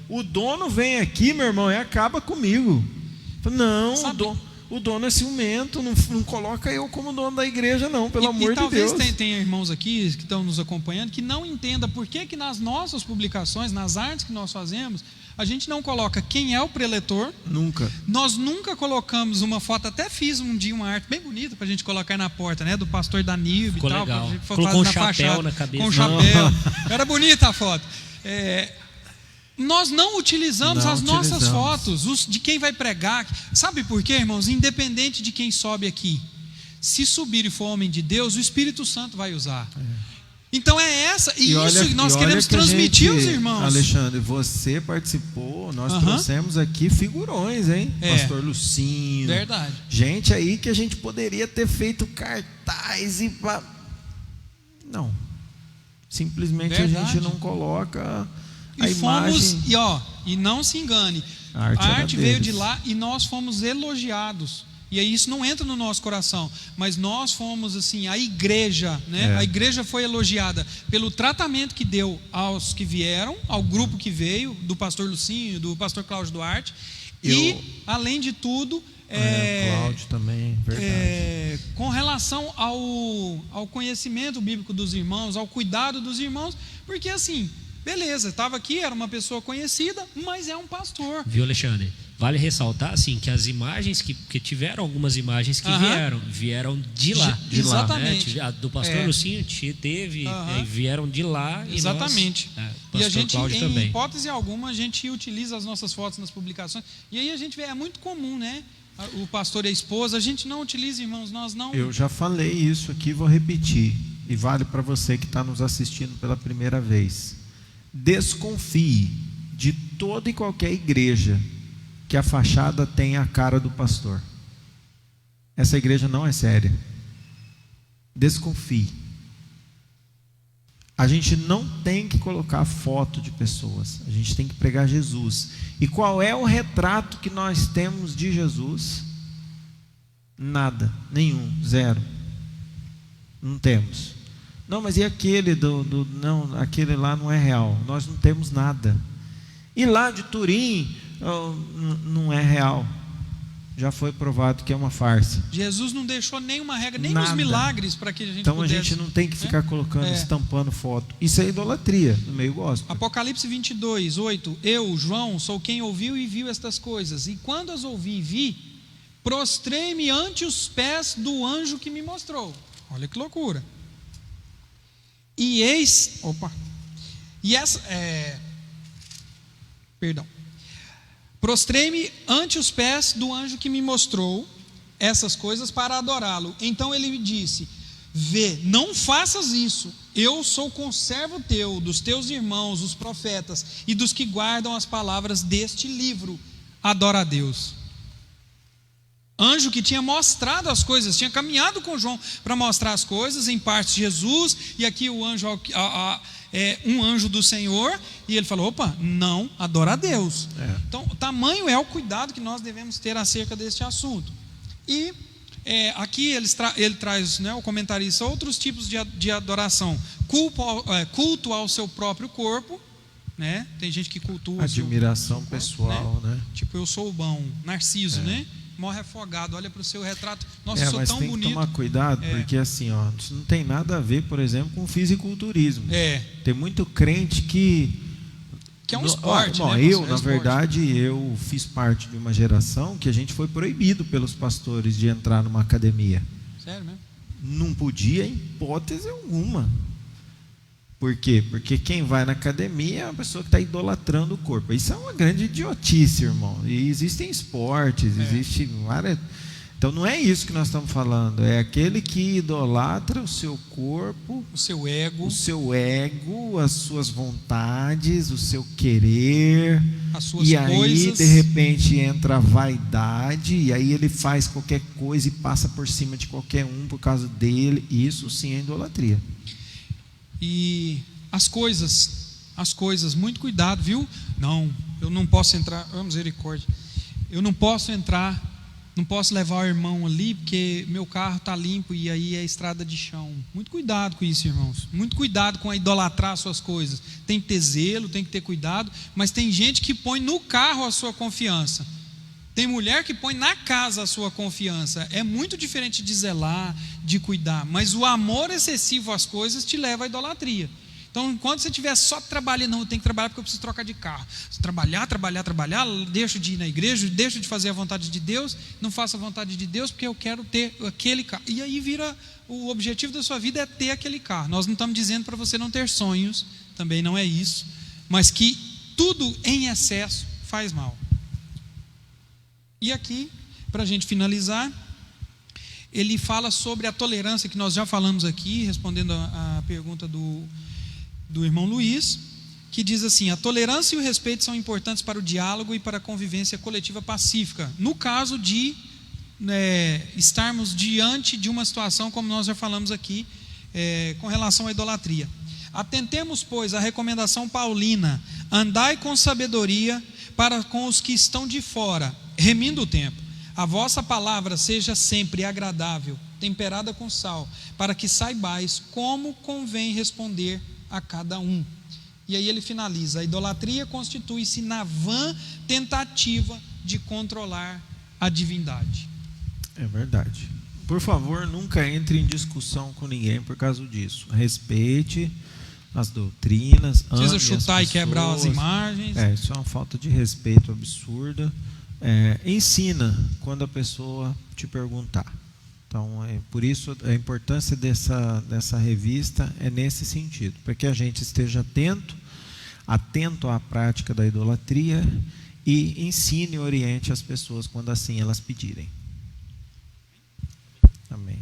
o dono vem aqui, meu irmão, e acaba comigo. Não, o dono é ciumento, não coloca eu como dono da igreja, não, pelo amor de Deus. Talvez tenha irmãos aqui que estão nos acompanhando que não entendam por que nas nossas publicações, nas artes que nós fazemos, a gente não coloca quem é o preletor. Nunca. Nós nunca colocamos uma foto. Até fiz um dia uma arte bem bonita para a gente colocar na porta, né? Do pastor Danilo e tal. Legal. Colocou um chapéu na cabeça. Com um chapéu. Era bonita a foto. Nós não utilizamos as nossas fotos, de quem vai pregar. Sabe por quê, irmãos? Independente de quem sobe aqui, se subir e for homem de Deus, o Espírito Santo vai usar. Então é isso que nós queremos transmitir aos irmãos. Alexandre, você participou, nós trouxemos aqui figurões, hein? Pastor Lucinho. Verdade. Gente aí que a gente poderia ter feito cartaz e... Não. Simplesmente a gente não coloca a imagem. E não se engane, a arte veio de lá e nós fomos elogiados. E aí isso não entra no nosso coração, mas nós fomos assim, a igreja, né? A igreja foi elogiada pelo tratamento que deu aos que vieram, ao grupo que veio, do pastor Lucinho, do pastor Cláudio Duarte, e além de tudo, Cláudio também, verdade. Com relação ao conhecimento bíblico dos irmãos, ao cuidado dos irmãos, porque assim, beleza, estava aqui, era uma pessoa conhecida, mas é um pastor. Viu, Alexandre? Vale ressaltar assim, que as imagens que tiveram algumas imagens que vieram de lá. Exatamente. Né? A do pastor Lucinho teve, vieram de lá. Exatamente. E a gente, Cláudio em também. hipótese alguma, a gente utiliza as nossas fotos nas publicações. E aí a gente vê, é muito comum, né? O pastor e a esposa, a gente não utiliza, irmãos, nós não... Eu já falei isso aqui, vou repetir. E vale para você que está nos assistindo pela primeira vez. Desconfie de toda e qualquer igreja que a fachada tem a cara do pastor. Essa igreja não é séria. Desconfie. A gente não tem que colocar foto de pessoas, a gente tem que pregar Jesus. E qual é o retrato que nós temos de Jesus? Nada, nenhum, zero. Não temos. Não, mas e aquele não, aquele lá não é real. Nós não temos nada. E lá de Turim, não é real. Já foi provado que é uma farsa. Jesus não deixou nenhuma regra, nem nos milagres para que a gente pudesse. A gente não tem que ficar colocando, estampando foto. Isso é idolatria no meio gospel. Apocalipse 22, 8. Eu, João, sou quem ouviu e viu estas coisas. E quando as ouvi e vi, prostrei-me ante os pés do anjo que me mostrou. Olha que loucura. E eis... Prostrei-me ante os pés do anjo que me mostrou essas coisas para adorá-lo. Então ele me disse: vê, não faças isso. Eu sou conservo teu, dos teus irmãos, os profetas, e dos que guardam as palavras deste livro. adora a Deus. Anjo que tinha mostrado as coisas, tinha caminhado com João para mostrar as coisas, em parte Jesus, e aqui o anjo é um anjo do Senhor, e ele falou: opa, não, adora a Deus. Então, tamanho é o cuidado que nós devemos ter acerca deste assunto. E aqui ele traz, né, o comentarista, outros tipos de adoração: culto ao seu próprio corpo, né? Tem gente que cultua admiração seu corpo, pessoal, né? Tipo, eu sou bom, Narciso, né? Morre afogado, olha para o seu retrato, nossa, eu sou mas tão tem bonito. que tomar cuidado, porque assim, ó, isso não tem nada a ver, por exemplo, com fisiculturismo. Tem muito crente que é um esporte, bom, né? Eu, na verdade, eu fiz parte de uma geração que a gente foi proibido pelos pastores de entrar numa academia. Sério mesmo? Não podia, em hipótese alguma. Por quê? Porque quem vai na academia é uma pessoa que está idolatrando o corpo. Isso é uma grande idiotice, irmão. E existem esportes, existe várias. Então não é isso que nós estamos falando. É aquele que idolatra o seu corpo, o seu ego, as suas vontades, o seu querer, as suas e coisas. Aí de repente entra a vaidade, e aí ele faz qualquer coisa e passa por cima de qualquer um por causa dele. Isso sim é idolatria. E as coisas, muito cuidado, viu? Não, eu não posso entrar, misericórdia, eu não posso entrar, não posso levar o irmão ali, porque meu carro está limpo e aí é estrada de chão. Muito cuidado com isso, irmãos, muito cuidado com a idolatrar suas coisas. Tem que ter zelo, tem que ter cuidado, mas tem gente que põe no carro a sua confiança. Tem mulher que põe na casa a sua confiança. É muito diferente de zelar, de cuidar. Mas o amor excessivo às coisas te leva à idolatria. Então, quando você estiver só trabalhando, não, eu tenho que trabalhar porque eu preciso trocar de carro. Trabalhar, deixo de ir na igreja, deixo de fazer a vontade de Deus, não faço a vontade de Deus porque eu quero ter aquele carro. E aí o objetivo da sua vida é ter aquele carro. Nós não estamos dizendo para você não ter sonhos, também não é isso. Mas que tudo em excesso faz mal. E aqui, para a gente finalizar, ele fala sobre a tolerância, que nós já falamos aqui, respondendo a pergunta do irmão Luiz, que diz assim: a tolerância e o respeito são importantes para o diálogo e para a convivência coletiva pacífica, no caso de estarmos diante de uma situação, como nós já falamos aqui, com relação à idolatria. Atentemos, pois, à recomendação paulina: andai com sabedoria para com os que estão de fora, remindo o tempo. A vossa palavra seja sempre agradável, temperada com sal, para que saibais como convém responder a cada um. E aí ele finaliza: a idolatria constitui-se na vã tentativa de controlar a divindade. É verdade. Por favor, nunca entre em discussão com ninguém por causa disso. Respeite as doutrinas. Precisa chutar e quebrar as imagens. Isso é uma falta de respeito absurda. Ensina quando a pessoa te perguntar. Então, por isso a importância dessa revista é nesse sentido, para que a gente esteja atento à prática da idolatria e ensine e oriente as pessoas quando assim elas pedirem. Amém.